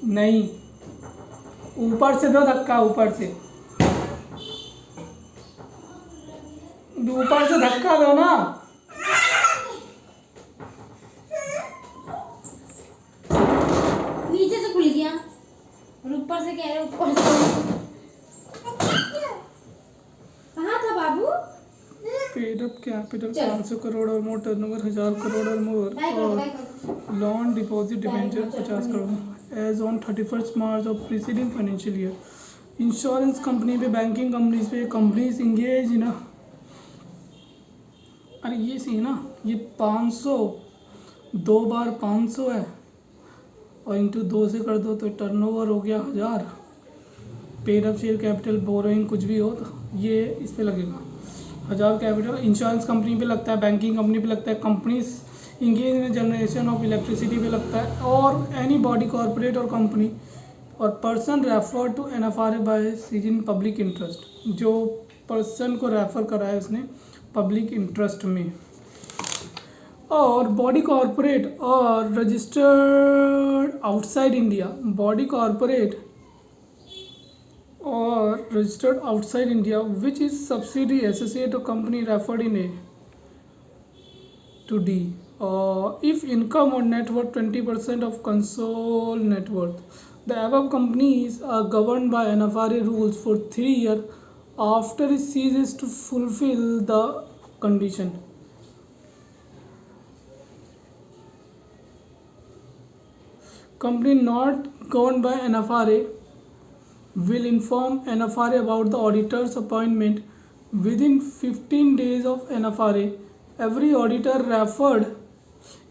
नहीं, ऊपर से दो धक्का, ऊपर से, ऊपर से धक्का दो ना। नीचे से खुल गया और ऊपर से कह रहे ऊपर से कहाँ था बाबू? पेड अप कैपिटल 500 करोड़ और मोर, टर्नओवर 1000 करोड़ और मोर, और loan deposit debenture 50 crore as on 31 March of preceding financial year. Insurance company पे, बैंकिंग कंपनीज पे, कंपनीज इंगेज ना, अरे ये सी ना, ये 500 दो बार 500 है और इंटू 2 से कर दो तो टर्नओवर हो गया 1000। Paid up share capital borrowing कुछ भी हो तो ये इस पे लगेगा 1000 कैपिटल। इंश्योरेंस कंपनी पे लगता है, बैंकिंग कंपनी पे लगता है, companies engage in generation of electricity पे लगता है, और any body corporate or company or person refer to NFRA by season public interest, जो पर्सन को रेफर करा है उसने पब्लिक इंटरेस्ट में। और body corporate or registered outside India, body corporate or registered outside India which is subsidiary associate or company referred in A to D, if income or net worth 20% of consolidated net worth. The above companies are governed by NFRA rules for 3 years after it ceases to fulfill the condition. Company not governed by NFRA will inform NFRA about the auditor's appointment within 15 days of NFRA. Every auditor referred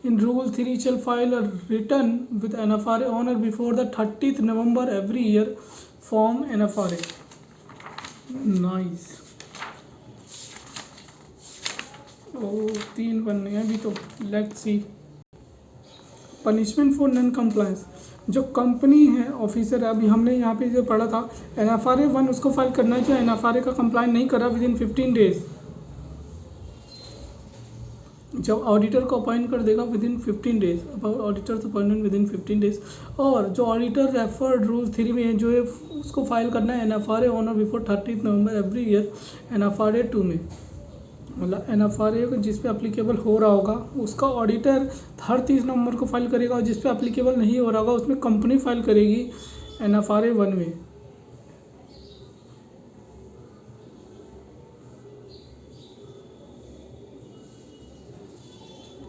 in Rule 3 shall file a return with NFRA on or before the 30th November every year. Form NFRA. Nice. Oh, 3 बनने हैं अभी तो। Let's see. Punishment for non compliance, जो company है officer है, अभी हमने यहाँ पे जो पढ़ा था NFRA 1 उसको फाइल करना है जो NFRA का कंप्लाइन नहीं करा विद इन 15 डेज। जब ऑडिटर को अपॉइंट कर देगा with in 15 days, about auditors appointment with in 15 days. और जो ऑडिटर रेफर्ड रूल 3 में है जो है उसको फाइल करना है NFRA ऑन और बिफोर 30 नवंबर एवरी ईयर NFRA 2 में, मतलब NFRA जिस पे अप्लीकेबल हो रहा होगा उसका ऑडिटर हर 30 नवंबर को फाइल करेगा, और जिस पे अप्लीकेबल नहीं हो रहा होगा उसमें कंपनी फाइल करेगी NFRA 1 में।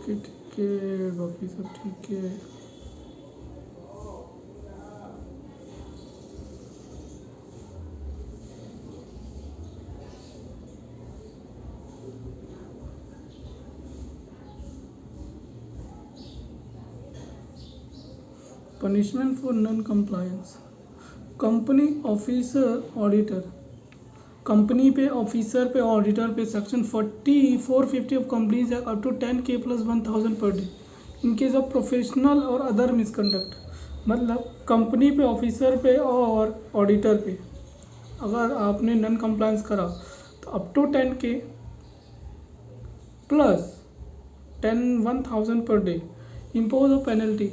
ठीक है बाकी सब ठीक है। Punishment for non compliance, company officer auditor, company पे ऑफिसर पे ऑडिटर पे section 450 of companies act up to 10K + 1000 per day in case of professional or other misconduct. मतलब कंपनी पे ऑफिसर पे और ऑडिटर पे अगर आपने नॉन कंप्लायंस करा तो up to 10K + 1000 per day impose of penalty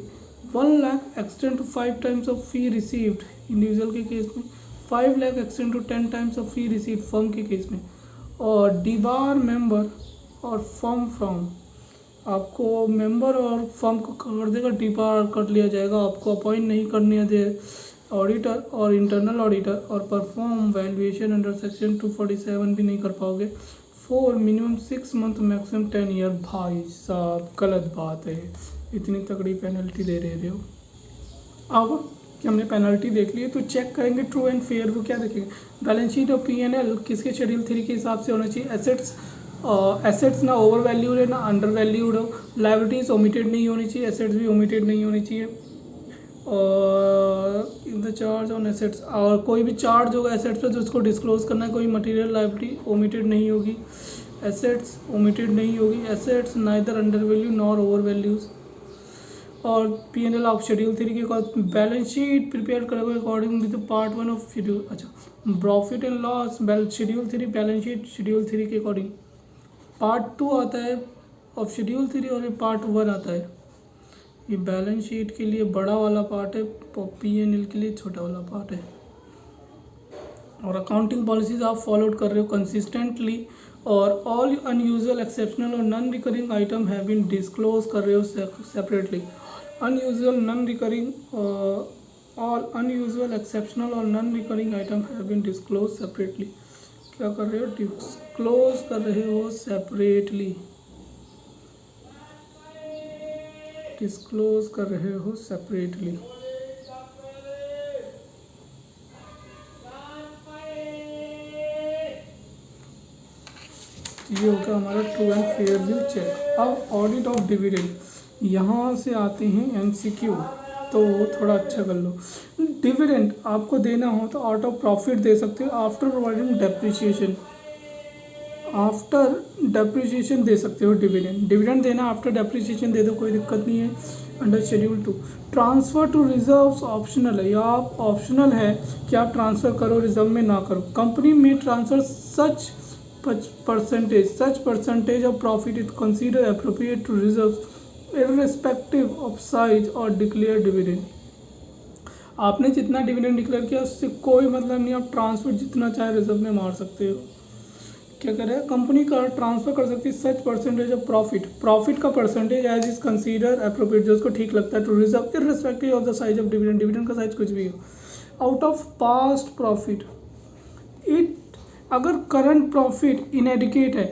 1 lakh extend to 5 times of fee received individual के केस में, 5 lakh extend to 10 times of fee received firm के केस में, और डीबार मेंबर और फर्म फ्रॉम, आपको मेंबर और फर्म को कर देगा, डीबार कर लिया जाएगा, आपको अपॉइंट नहीं करनी है दे ऑडिटर और इंटरनल ऑडिटर, और परफॉर्म वैल्यूएशन अंडर सेक्शन 247 भी नहीं कर पाओगे। 4 मिनिमम 6 मंथ मैक्सिमम 10 ईयर। भाई साहब गलत बात है, इतनी तगड़ी पेनल्टी दे रहे हो। अब कि हमने पेनल्टी देख ली है तो चेक करेंगे ट्रू एंड फेयर, वो क्या देखेंगे, बैलेंस शीट और P&L किसके शेड्यूल 3 के हिसाब से होना चाहिए। एसेट्स ना ओवर वैल्यूड है ना अंडर वैल्यूड हो, लाइबिलिटीज़ ओमिटेड नहीं होनी चाहिए, एसेट्स भी ओमिटेड नहीं होनी चाहिए, और in the charge on assets, और कोई भी चार्ज होगा एसेट्स पे तो उसको डिस्क्लोज करना है, कोई मटेरियल लाइबिलिटी ओमिटेड नहीं होगी, एसेट्स ओमिटेड नहीं होगी, assets neither under value nor over values, और P&L ऑफ शेड्यूल 3 के बैलेंस शीट प्रिपेयर करोगे according with part 1 of schedule. अच्छा, profit and loss schedule 3 balance sheet schedule 3 के अकॉर्डिंग, पार्ट 2 आता है ऑफ शेड्यूल 3 और ये पार्ट 1 आता है। ये बैलेंस शीट के लिए बड़ा वाला पार्ट है, P&L के लिए छोटा वाला पार्ट है, और अकाउंटिंग पॉलिसीज आप फॉलोड कर रहे हो कंसिस्टेंटली, और ऑल अनयूजुअल एक्सेप्शनल और non recurring item have been disclose कर रहे हो separately. Unusual non recurring all unusual exceptional और non recurring item have been disclose separately. क्या कर रहे हो, डिस्क्लोज कर रहे हो सेपरेटली, डिस्क्लोज कर रहे हो सेपरेटली। ये होगा हमारा true and fair view check. अब ऑडिट ऑफ डिविडेंड, यहाँ से आते हैं MCQ, तो थोड़ा अच्छा कर लो। डिविडेंड आपको देना हो तो आउट ऑफ प्रॉफिट दे सकते हो, after providing depreciation, after depreciation दे सकते हो डिविडेंड। डिविडेंड देना आफ्टर डेप्रिसिएशन दे दो, कोई दिक्कत नहीं है, under schedule 2। Transfer to reserves optional है, या आप ऑप्शनल है कि आप ट्रांसफ़र करो रिजर्व में ना करो। कंपनी में transfer such percentage of profit is considered appropriate to reserves irrespective of size or declared dividend। आपने जितना डिविडेंड डिक्लेयर किया उससे कोई मतलब नहीं, आप ट्रांसफर जितना चाहे रिजर्व में मार सकते हो। क्या कर रहा है, कंपनी का ट्रांसफर कर सकती है सच परसेंटेज ऑफ प्रॉफिट का percentage as is consider appropriate, जो उसको ठीक लगता है, to reserve irrespective of the size of dividend का साइज कुछ भी हो, out of past profit. It अगर करंट प्रॉफिट इनएडिकेट है,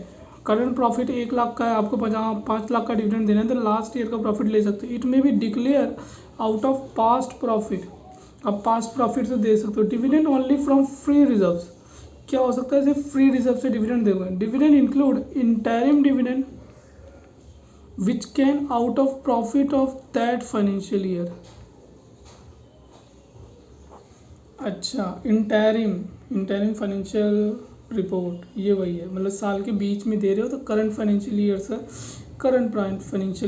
करंट प्रॉफिट 1 लाख का है, आपको 5 लाख का डिविडेंड देना है, तो लास्ट ईयर का प्रॉफिट ले सकते हो। It may be declare out of past profit, आप पास्ट प्रॉफिट से दे सकते हो। Dividend only from free reserves, क्या हो सकता है, सिर्फ फ्री रिजर्व से डिविडेंड दोगे। Dividend include interim dividend which can out of profit of that financial year. अच्छा, इंटरिम फाइनेंशियल रिपोर्ट, ये वही है, मतलब साल के बीच में दे रहे हो तो करंट फाइनेंशियल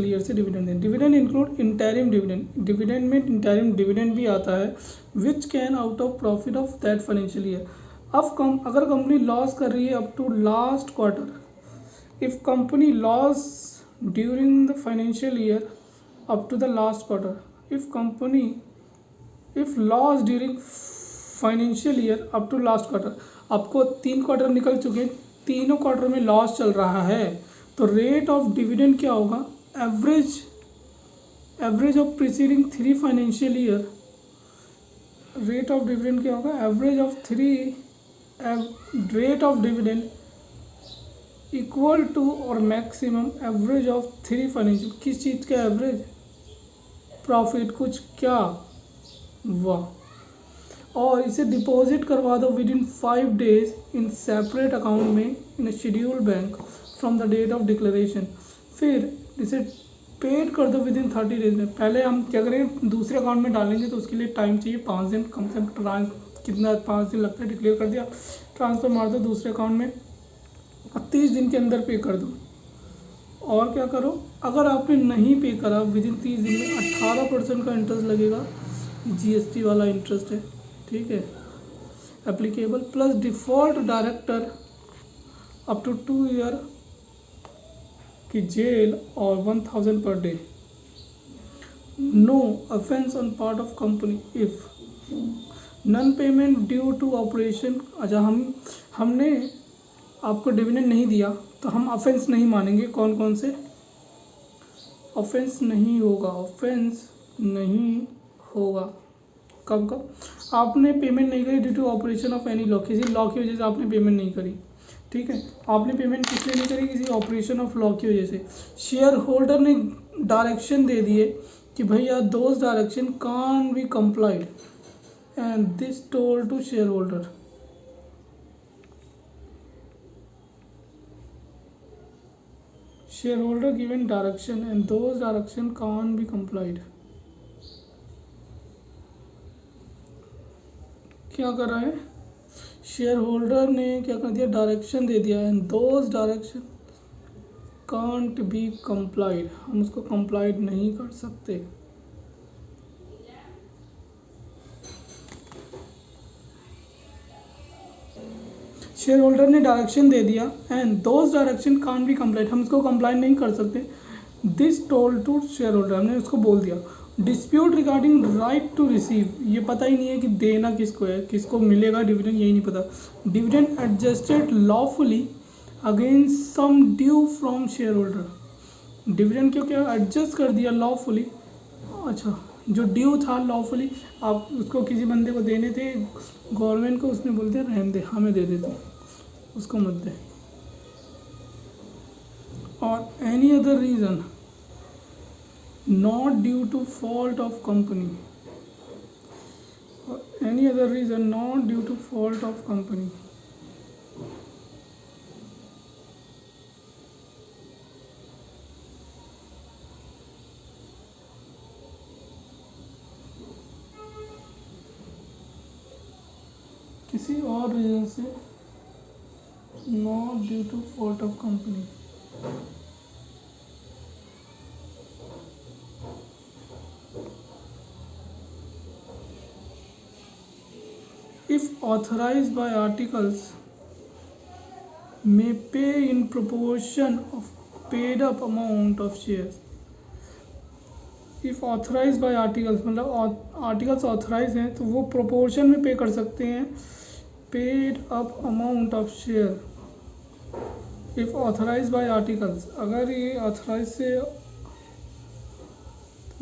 ईयर से डिविडेंड दें। डिविडेंड इंक्लूड इंटरिम डिविडेंड में इंटरिम डिविडेंड भी आता है, which can out of profit of that financial year. अब अगर कंपनी लॉस कर रही है up to last quarter, if company loss during the financial year up to the last quarter, if loss during financial year up to last quarter, आपको 3 quarter निकल चुके हैं, तीनों क्वार्टर में लॉस चल रहा है, तो रेट ऑफ डिविडेंड क्या होगा, average of preceding 3 financial year, rate of dividend क्या होगा, rate of dividend equal to or maximum average of 3 financial, किस चीज़ का एवरेज, प्रॉफिट कुछ क्या, वाह, और इसे डिपॉजिट करवा दो within 5 days in separate account में in schedule bank from the date of declaration, फिर इसे पेड कर दो विद इन 30 डेज में। पहले हम क्या करें, दूसरे अकाउंट में डालेंगे तो उसके लिए टाइम चाहिए 5 दिन, कम से कम कितना 5 दिन लगता है, डिक्लेयर कर दिया, ट्रांसफ़र मार दो दूसरे अकाउंट में, 30 दिन के अंदर पे कर दो। और क्या करो, अगर आपने नहीं पे करा विद इन 30 दिन में 18% का इंटरेस्ट लगेगा, GST वाला इंटरेस्ट है, ठीक है, applicable, plus default director up to 2 year की जेल और 1000 per day. No offence on part of company if non payment due to operation. अच्छा, हमने आपको डिविडेंड नहीं दिया तो हम ऑफेंस नहीं मानेंगे। कौन कौन से ऑफेंस नहीं होगा? ऑफेंस नहीं होगा कब कब? आपने पेमेंट नहीं करी due to operation of any law, किसी लॉ की वजह से आपने पेमेंट नहीं करी, ठीक है। आपने पेमेंट किस लिए नहीं करी? किसी ऑपरेशन ऑफ लॉ की वजह से। शेयर होल्डर ने डायरेक्शन दे दिए कि भैया those direction can be complied and this told to shareholder. shareholder given direction and those direction can't be complied। क्या कर रहा है? शेयर होल्डर ने क्या कर दिया? डायरेक्शन दे दिया and those direction can't be complied, हम उसको कंप्लाइड नहीं कर सकते। शेयर होल्डर ने डायरेक्शन दे दिया and those direction can be complied, हम उसको कंप्लाइड नहीं कर सकते। This told to shareholder, हमने उसको बोल दिया। Dispute regarding right to receive, ये पता ही नहीं है कि देना किसको है, किसको मिलेगा डिविडेंड, यही नहीं पता। Dividend adjusted lawfully against some due from shareholder, dividend क्यों क्या एडजस्ट कर दिया लॉफुली। अच्छा, जो ड्यू था लॉफुली, आप उसको किसी बंदे को देने थे गवर्नमेंट को, उसने बोलते रहने दे, हमें दे देते, उसको मत दे। और any other reason not due to fault of company, any other reason not due to fault of company. किसी और रीज़न से, not due to fault of company. If authorized by articles, may pay in proportion of paid up amount of shares। If authorized by articles मतलब articles authorise हैं तो वो proportion में pay कर सकते हैं paid up amount of share. If authorise by articles, अगर ये ऑथराइज से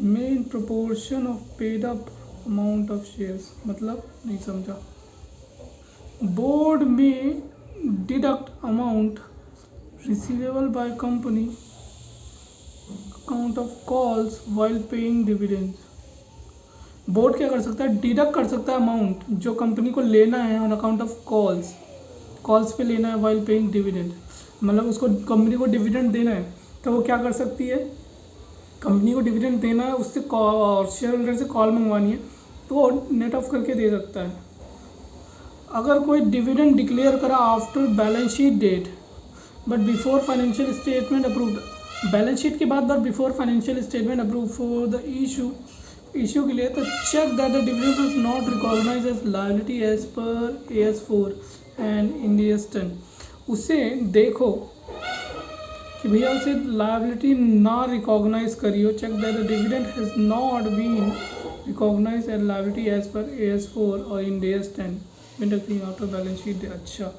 में in proportion of paid up amount of shares, मतलब नहीं समझा। बोर्ड में deduct amount receivable by company account of calls while paying dividend. Board क्या कर सकता है? डिडक्ट कर सकता है अमाउंट जो कंपनी को लेना है ऑन अकाउंट ऑफ कॉल्स पे लेना है वाइल पेइंग डिविडेंड, मतलब उसको कंपनी को डिविडेंड देना है तो वो क्या कर सकती है? कंपनी को डिविडेंड देना है, उससे शेयर होल्डर से कॉल मंगवानी है तो वो नेट ऑफ करके दे सकता है। अगर कोई डिविडेंड डिक्लेयर करा after balance sheet date but before financial statement approved, balance sheet के बाद but before financial statement approve for the issue के लिए, तो check that the dividend is not recognise as liability as per AS4 and Ind AS 10। उसे देखो कि भैया उसे लायबिलिटी ना रिकॉग्नाइज करियो। Check that the dividend has not been recognise as liability as per AS4 और Ind AS 10 after balance sheet. अच्छा,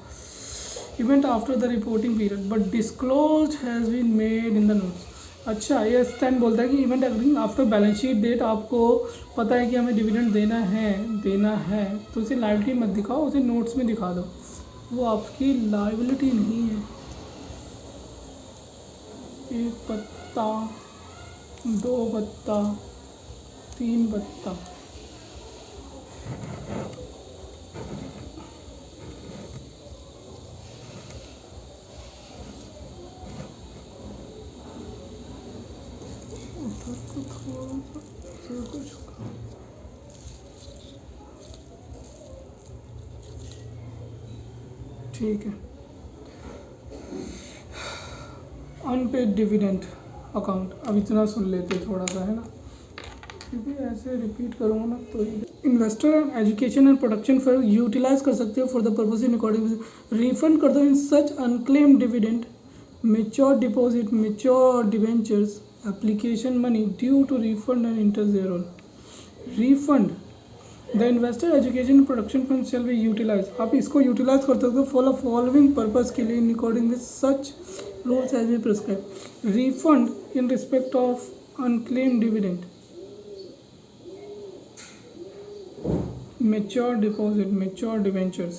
event after the reporting period but disclose has been made in the notes. अच्छा, ये stand बोलता है कि event occurring after balance sheet date, आपको पता है कि हमें डिविडेंड देना है तो उसे लायबिलिटी मत दिखाओ, उसे नोट्स में दिखा दो, वो आपकी लायबिलिटी नहीं है। एक पत्ता, दो पत्ता, तीन पत्ता। ठीक है, अनपेड डिविडेंड अकाउंट, अब इतना सुन लेते थोड़ा सा, है ना, क्योंकि ऐसे रिपीट करूँगा ना तो investor and education and production for utilise कर सकते हो for the purpose in according refund कर दो in such unclaim dividend, mature deposit, mature debentures, application money due to refund and interest thereon. Refund the investor education production fund shall be utilise, आप इसको utilise कर सकते हो for following purpose के लिए in according with such rules as be prescribe. Refund in respect of unclaim dividend, mature deposit, mature debentures,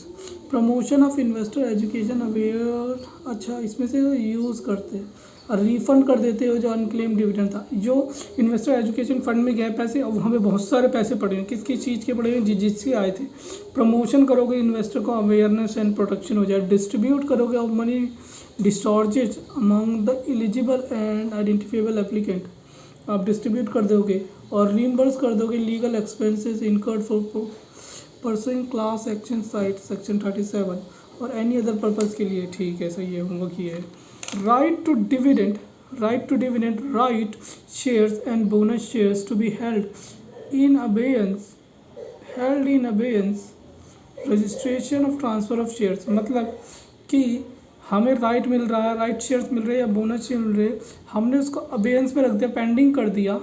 promotion of investor education aware, अच्छा इसमें से यूज़ करते हैं और रिफंड कर देते हो जो अनक्लेम डिविडेंड था, जो इन्वेस्टर एजुकेशन फंड में गए पैसे अब वहाँ पे बहुत सारे पैसे पड़े हैं, किस किस चीज़ के पड़े हैं, जिससे आए थे। प्रमोशन करोगे इन्वेस्टर को अवेयरनेस एंड प्रोटेक्शन हो जाए। डिस्ट्रीब्यूट करोगे of money disgorges among the eligible and identifiable applicant, आप डिस्ट्रीब्यूट कर दोगे और रीइंबर्स कर दोगे legal expenses incurred for pursuing class action site section 37 और एनी अदर पर्पज़ के लिए। ठीक है, सही है, होमवर्क ये है। Right to dividend, right to dividend, right shares and bonus shares to be held in abeyance, held in abeyance registration of transfer of shares, मतलब कि हमें राइट मिल रहा है, राइट शेयर्स मिल रहे हैं या बोनस शेयर मिल रहे हैं, हमने उसको अबेयंस में रख दिया, पेंडिंग कर दिया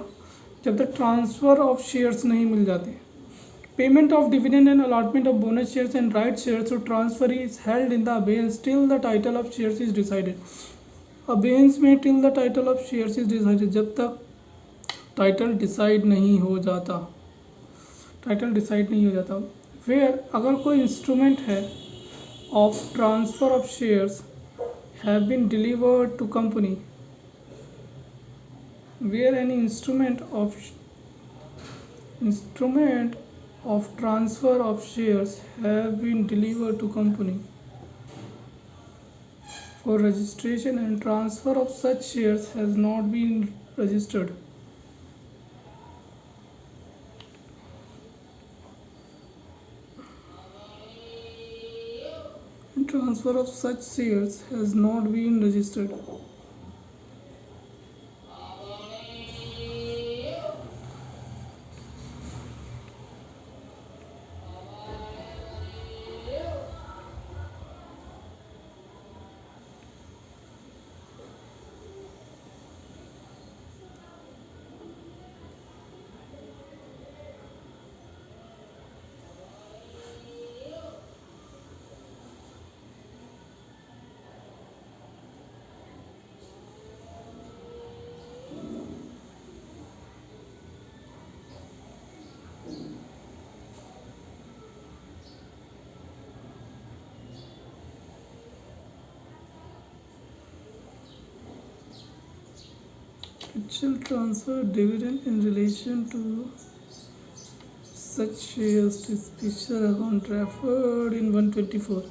जब तक ट्रांसफ़र ऑफ शेयर्स नहीं मिल जाते। Payment of dividend and allotment of bonus shares and right shares to transfer is held in the abeyance till the title of shares is decided. Abeyance में till the title of shares is decided, जब तक title decide नहीं हो जाता, title decide नहीं हो जाता। Where अगर कोई इंस्ट्रूमेंट है of transfer of shares have been delivered to company, where any instrument of transfer of shares have been delivered to company for registration and transfer of such shares has not been registered, and transfer of such shares has not been registered, it shall transfer dividend in relation to such shares to special account referred in 124.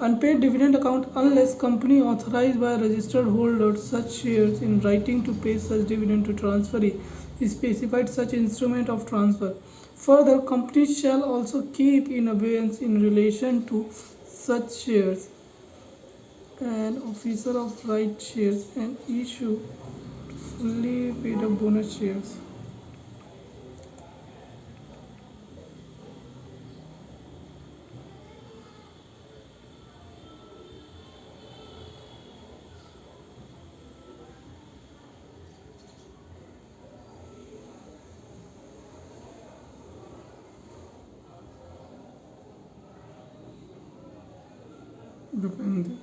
Unpaid dividend account unless company authorized by a registered holder such shares in writing to pay such dividend to transferee is specified such instrument of transfer. Further, company shall also keep in abeyance in relation to such shares an officer of right shares and issue fully paid up bonus shares. Depende.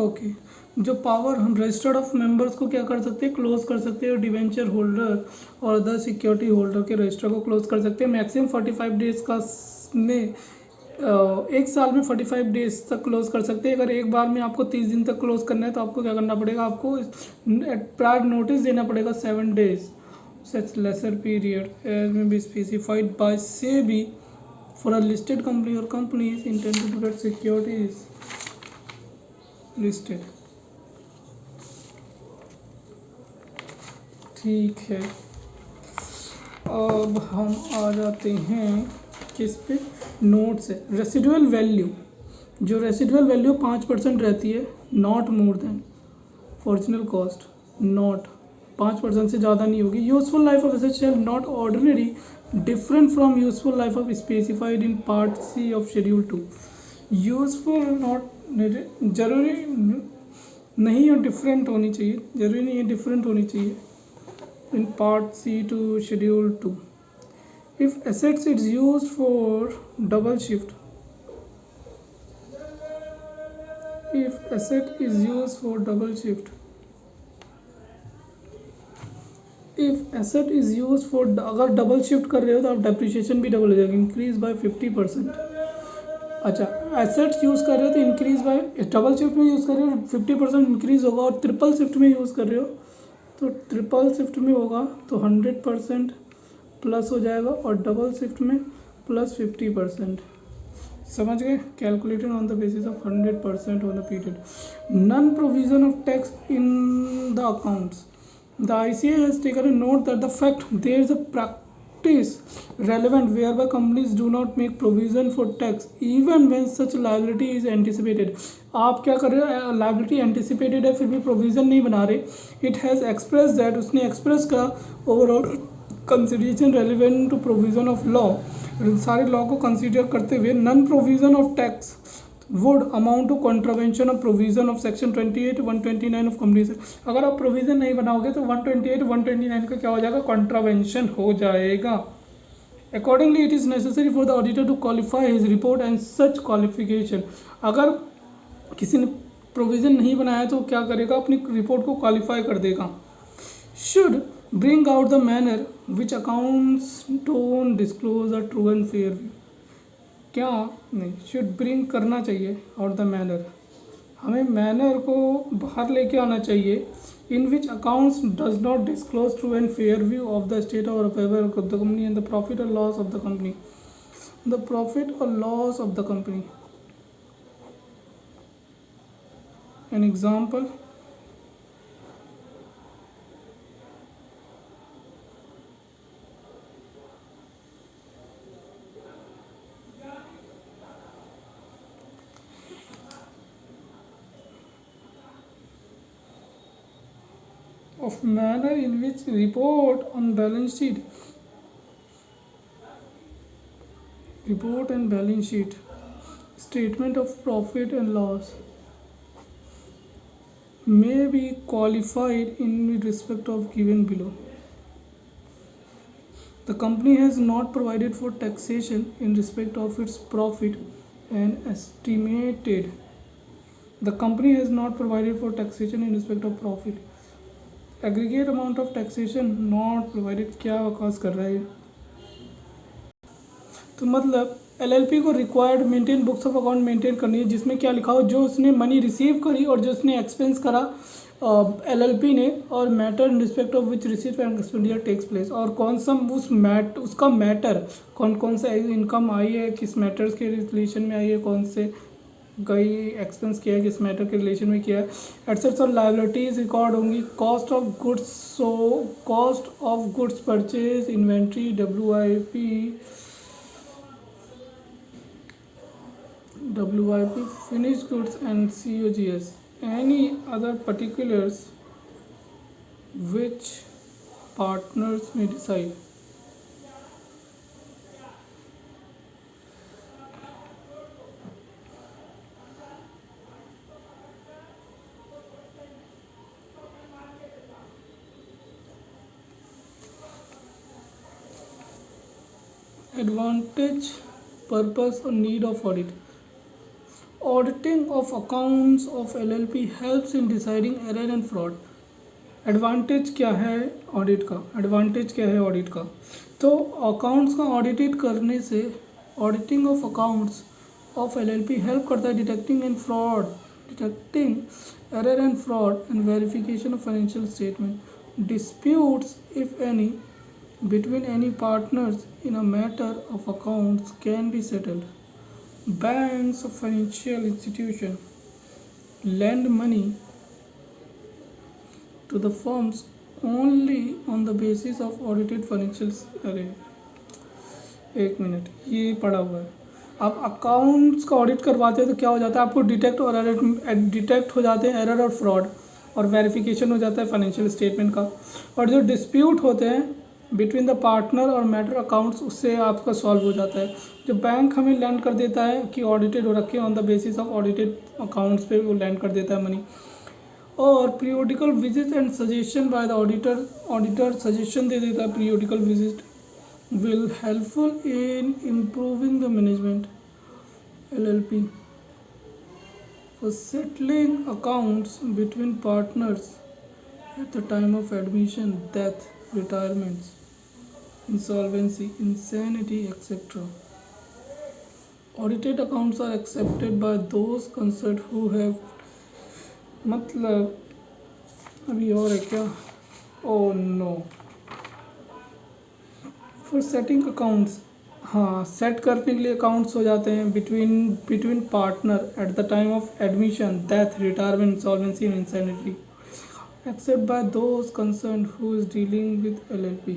Okay, जो power हम registered of members को क्या कर सकते हैं, close कर सकते हैं, और डिवेंचर होल्डर और अदर सिक्योरिटी होल्डर के रजिस्टर को क्लोज कर सकते हैं। मैक्सिमम 45 डेज का में एक साल में 45 डेज तक क्लोज कर सकते हैं। अगर एक बार में आपको 30 दिन तक क्लोज करना है तो आपको क्या करना पड़ेगा, आपको प्रायर नोटिस देना पड़ेगा 7 days, such lesser period as may be specified by SEBI for a listed company or companies intended to get securities listed. ठीक है, अब हम आ जाते हैं किस पे, नोट से। रेसिडुअल वैल्यू, जो रेसिडुअल वैल्यू 5% रहती है, not more than original cost, not 5% से ज़्यादा नहीं होगी। Useful life of asset shall not ordinary different from useful life of specified in part C of schedule 2। Useful not जरूरी नहीं है डिफरेंट होनी चाहिए, जरूरी नहीं है डिफरेंट होनी चाहिए in part C to schedule 2. If assets is used for double shift, if asset is used for double shift, if asset is used for, अगर डबल शिफ्ट कर रहे हो तो आप डेप्रिसिएशन भी डबल हो जाएगा, इंक्रीज बाय 50%। अच्छा, एसेट्स यूज़ कर रहे हो तो इंक्रीज बाय, डबल शिफ्ट में यूज़ कर रहे हो 50% इंक्रीज होगा, और ट्रिपल शिफ्ट में यूज़ कर रहे हो तो ट्रिपल शिफ्ट में होगा तो 100% प्लस हो जाएगा, और डबल शिफ्ट में प्लस 50%। समझ गए? Calculated on the basis of 100% on the period. Non provision of tax in the accounts, the ICA has taken a note that the fact there is a practice relevant whereby companies do not make provision for tax even when such liability is anticipated। आप क्या कर रहे हो, liability anticipated है फिर भी provision नहीं बना रहे। इट हैज़ एक्सप्रेस दैट, उसने एक्सप्रेस करा overall consideration relevant to provision of law, सारे लॉ को कंसिडर करते हुए non provision of tax would amount to contravention of provision of section 28 129 of companies act. अगर आप प्रोविज़न नहीं बनाओगे तो 128 129 का क्या हो जाएगा, कॉन्ट्रावेंशन हो जाएगा। Accordingly it is necessary for the auditor to qualify his report and such qualification. अगर किसी ने प्रोविज़न नहीं बनाया तो क्या करेगा, अपनी रिपोर्ट को क्वालिफाई कर देगा। Should bring out the manner which accounts don't disclose a true and fair view. क्या नहीं, शुड ब्रिंग करना चाहिए, और द मैनर, हमें मैनर को बाहर लेके आना चाहिए, in which accounts does not disclose true and fair view of the state और affair of the company and the profit और loss of the company, the profit और loss of the company. An example, of manner in which report on balance sheet, report and balance sheet, statement of profit and loss may be qualified in respect of given below. The company has not provided for taxation in respect of its profit and estimated. The company has not provided for taxation in respect of profit. Aggregate amount of taxation not provided, क्या आकाश कर रहा है? तो मतलब LLP को required maintain books of account maintain करनी है, जिसमें क्या लिखा हो, जो उसने मनी रिसीव करी और जो उसने एक्सपेंस करा LLP ने, और matter in respect of which receipt and expenditure takes place, और कौन सा उसका मैटर, कौन कौन सा इनकम आई है, किस मैटर्स के रिलेशन में आई है, कौन से गई एक्सपेंस किया है, किस मैटर के रिलेशन में किया है। एसेट्स और लायबिलिटीज रिकॉर्ड होंगी। Cost of goods, so cost of goods purchase, inventory, WIP, finished goods and COGS, any other particulars which partners may decide. Advantage, purpose or need of audit. Auditing of accounts of LLP helps in deciding error and fraud. Advantage क्या है audit का, advantage क्या है audit का, तो accounts का audited करने से, auditing of accounts of LLP help करता है detecting error and fraud and verification of financial statement, disputes if any between any partners in a matter of accounts can be settled. Banks or financial institution lend money to the firms only on the basis of audited financial. अरे एक minute, ये पड़ा हुआ है। आप accounts का audit करवाते हो तो क्या हो जाता है, आपको डिटेक्ट हो जाते हैं एरर और फ्रॉड, और वेरिफिकेशन हो जाता है फाइनेंशियल स्टेटमेंट का। और जो डिस्प्यूट होते हैं बिटवीन द पार्टनर और मैटर अकाउंट्स, उससे आपका सॉल्व हो जाता है। जो बैंक हमें लैंड कर देता है कि ऑडिटेड हो रखे on the basis of audited accounts पे वो लैंड कर देता है मनी। और periodical visit and suggestion by the auditor suggestion दे देता है। Periodical visit will helpful in improving the management LLP for settling accounts between partners at the time of admission, death, retirements, insolvency, insanity, etc. Audited accounts are accepted by those concerned who have, मतलब अभी और है क्या, oh no, for setting accounts, हाँ set करने के लिए accounts हो जाते हैं between partner at the time of admission, death, retirement, insolvency and insanity, except by those concern who is dealing with LLP।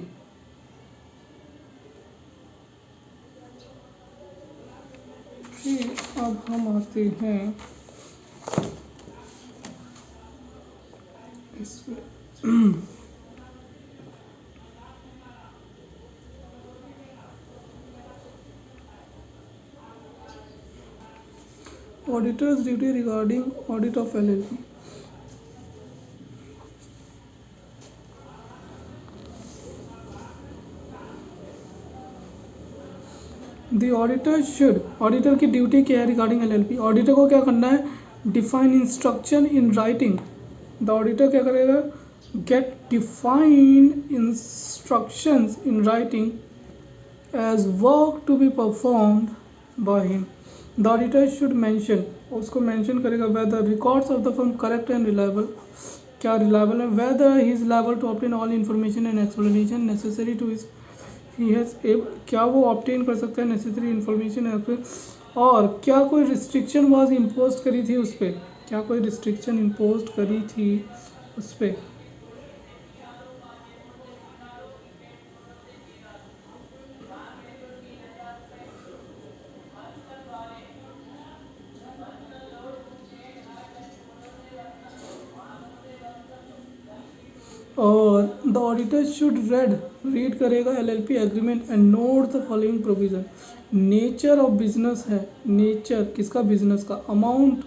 फिर अब हम आते हैं इसमें auditor's duty regarding audit of LLP. The auditor should, auditor की duty क्या है regarding LLP? Auditor को क्या करना है, define instruction in writing. The auditor क्या करेगा, get define instructions in writing as work to be performed by him. The auditor should mention, उसको मेंशन करेगा whether records of the firm correct and reliable, क्या reliable है, whether he is liable to obtain all information and explanation necessary to his, he has, क्या वो obtain कर सकता है necessary information, और क्या कोई रिस्ट्रिक्शन वाज इम्पोज करी थी उस पर, क्या कोई रिस्ट्रिक्शन इम्पोज करी थी उस पर। और द ऑडिटर शुड रीड करेगा LLP agreement and note the following provision. Nature of business है, नेचर किसका, बिजनेस का, अमाउंट,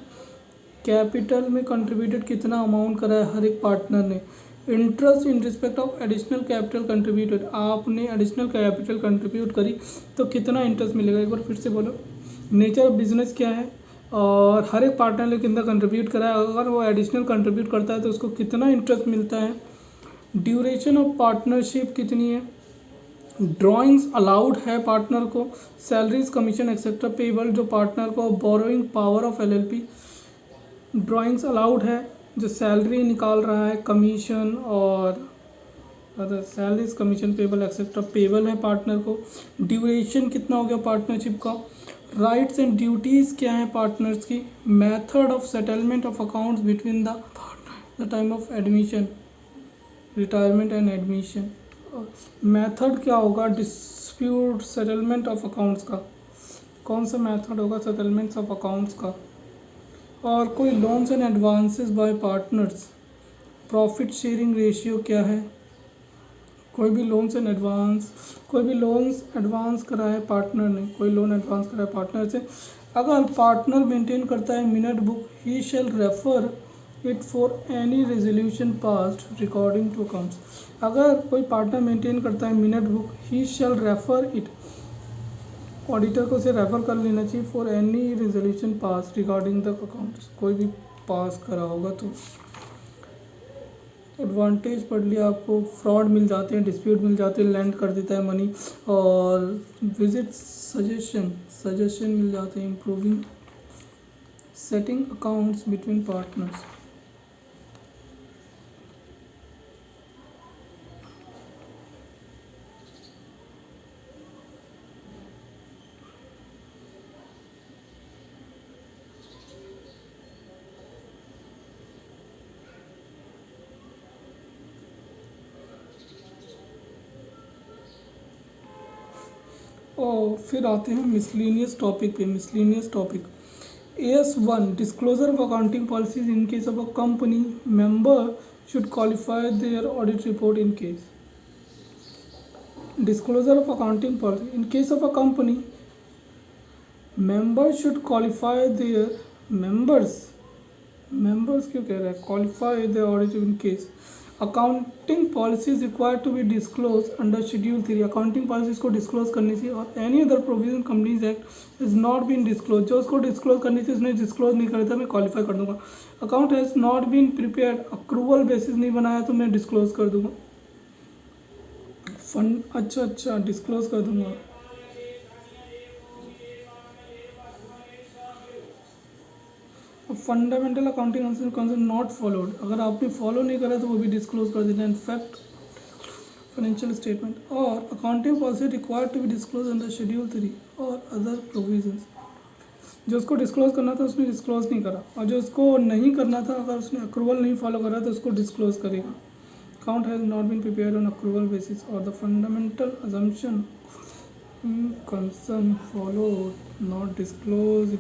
कैपिटल में कंट्रीब्यूटेड कितना अमाउंट करा है हर एक पार्टनर ने, interest in respect of additional capital contributed, आपने एडिशनल कैपिटल कंट्रीब्यूट करी तो कितना इंटरेस्ट मिलेगा, एक बार फिर से बोलो। नेचर ऑफ बिजनेस क्या है, और हर एक पार्टनर ने कितना कंट्रीब्यूट करा है, अगर वो एडिशनल कंट्रीब्यूट करता है तो उसको कितना इंटरेस्ट मिलता है, ड्यूरेशन ऑफ पार्टनरशिप कितनी है, ड्राइंग्स अलाउड है पार्टनर को, सैलरीज, कमीशन एक्सेट्रा पेबल जो पार्टनर को, borrowing power of LLP, drawings allowed है, जो सैलरी निकाल रहा है, कमीशन और other salaries, commission payable etcetera payable है पार्टनर को, ड्यूरेशन कितना हो गया पार्टनरशिप का, राइट्स एंड ड्यूटीज़ क्या है पार्टनर्स की, method of settlement of accounts between the time of admission, retirement and admission, method क्या होगा डिस्प्यूट सेटलमेंट ऑफ अकाउंट्स का, कौन सा मेथड होगा सेटलमेंट्स ऑफ अकाउंट्स का, और कोई loans and advances bye partners, profit sharing ratio क्या है, कोई भी लोन्स एडवांस करा है पार्टनर ने, कोई लोन एडवांस करा है पार्टनर से, अगर पार्टनर मेंटेन करता है minute book, he shall refer it for any resolution passed recording to accounts, अगर कोई पार्टनर मेंटेन करता है minute book, he shall refer it, auditor को उसे रेफर कर लेना चाहिए, for any resolution pass regarding the accounts, कोई भी पास करा होगा तो। एडवांटेज पढ़ लिया आपको, फ्रॉड मिल जाते हैं, डिस्प्यूट मिल जाते हैं, लैंड कर देता है मनी, और विजिट सजेशन मिल जाते हैं, improving setting accounts between partners. और फिर आते हैं मिसलिनियस टॉपिक पे। Miscellaneous topic AS1 disclosure of accounting policies in case of a company member should qualify their audit report in case disclosure of accounting policy in case of a company members should qualify their members क्यों कह रहा है qualify their audit in case accounting policies required to be disclosed under schedule 3 accounting policies को disclose करनी थी और any other provision companies act has not been disclosed जो उसको disclose करनी थी उसने disclose नहीं करा था मैं qualify कर दूंगा account has not been prepared accrual basis नहीं बनाया तो मैं disclose कर दूंगा फंड अच्छा डिस्क्लोज कर दूंगा fundamental accounting concept not followed अगर आपने फॉलो नहीं करा तो वो भी डिस्क्लोज कर देना इनफैक्ट फाइनेंशियल स्टेटमेंट और accounting policy required to be disclose under schedule 3 और अदर प्रोविजंस जो उसको डिस्क्लोज करना था उसने डिस्क्लोज नहीं करा और जो उसको नहीं करना था अगर उसने अक्रूवल नहीं फॉलो करा तो उसको डिस्क्लोज करेगा account has not been prepared on accrual basis or the fundamental assumption concern followed not disclosed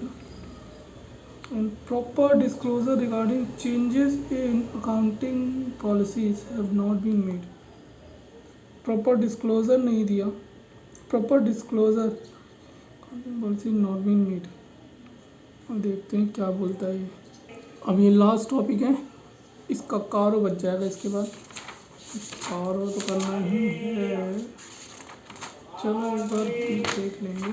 and proper disclosure regarding changes in accounting policies have not been made proper disclosure नहीं दिया proper disclosure accounting policy not been made और देखते हैं क्या बोलता है अब ये लास्ट टॉपिक है इसका कारो बच जाएगा इसके बाद और वो तो करना ही है चलो एक बार देख लेंगे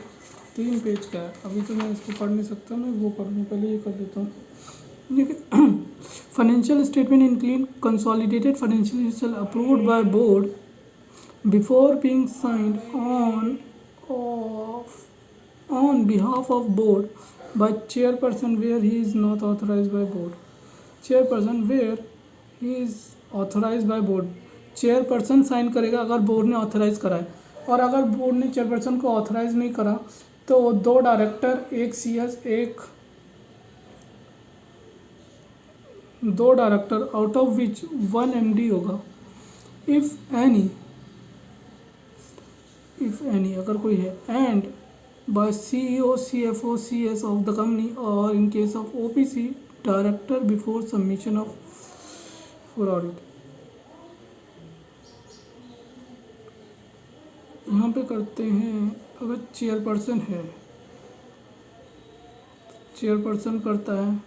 3 पेज का है अभी तो मैं इसको पढ़ नहीं सकता मैं वो पढ़ लूँ पहले ये कर देता हूँ देखिए financial statement include consolidated financial result approved by board before being signed on behalf of board by chairperson where he is not authorised by board chairperson where he is authorised by board chairperson sign करेगा अगर board ने authorise करा है और अगर board ने chairperson को authorise नहीं करा तो 2 डायरेक्टर एक CS एक 2 director out of which 1 MD होगा इफ एनी अगर कोई है and by CEO CFO CS of the company और in case of OPC director before submission of for audit यहाँ पे करते हैं अगर चेयरपर्सन है चेयरपर्सन करता है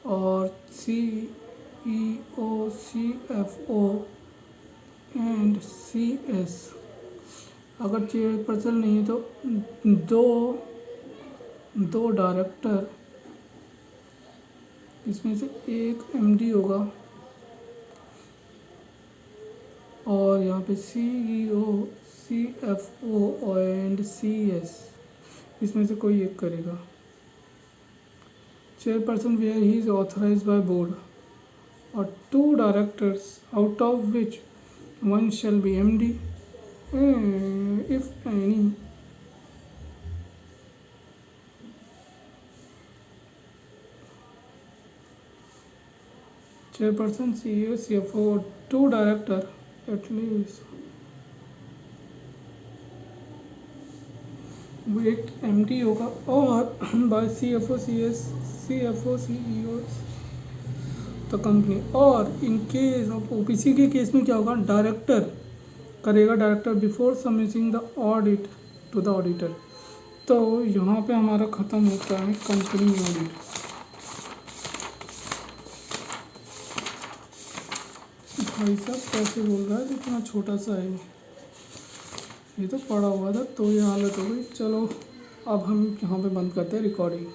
और CEO CFO एंड CS अगर चेयरपर्सन नहीं है तो दो डायरेक्टर इसमें से एक MD होगा और यहाँ पे CEO CFO एंड CS इसमें से कोई एक करेगा chairperson where he is authorised by board और 2 directors out of which 1 shall be MD if any chairperson CEO CFO 2 director at least वो एक MD होगा और by CFO CEO the company और इन केस ऑफ OPC के case में क्या होगा डायरेक्टर करेगा director before submitting the audit to the auditor तो यहाँ पे हमारा ख़त्म होता है कंपनी ऑडिट भाई साहब कैसे बोल रहा है इतना छोटा सा है ये तो पड़ा हुआ था तो ये हालत हो गई चलो अब हम यहाँ पे बंद करते हैं रिकॉर्डिंग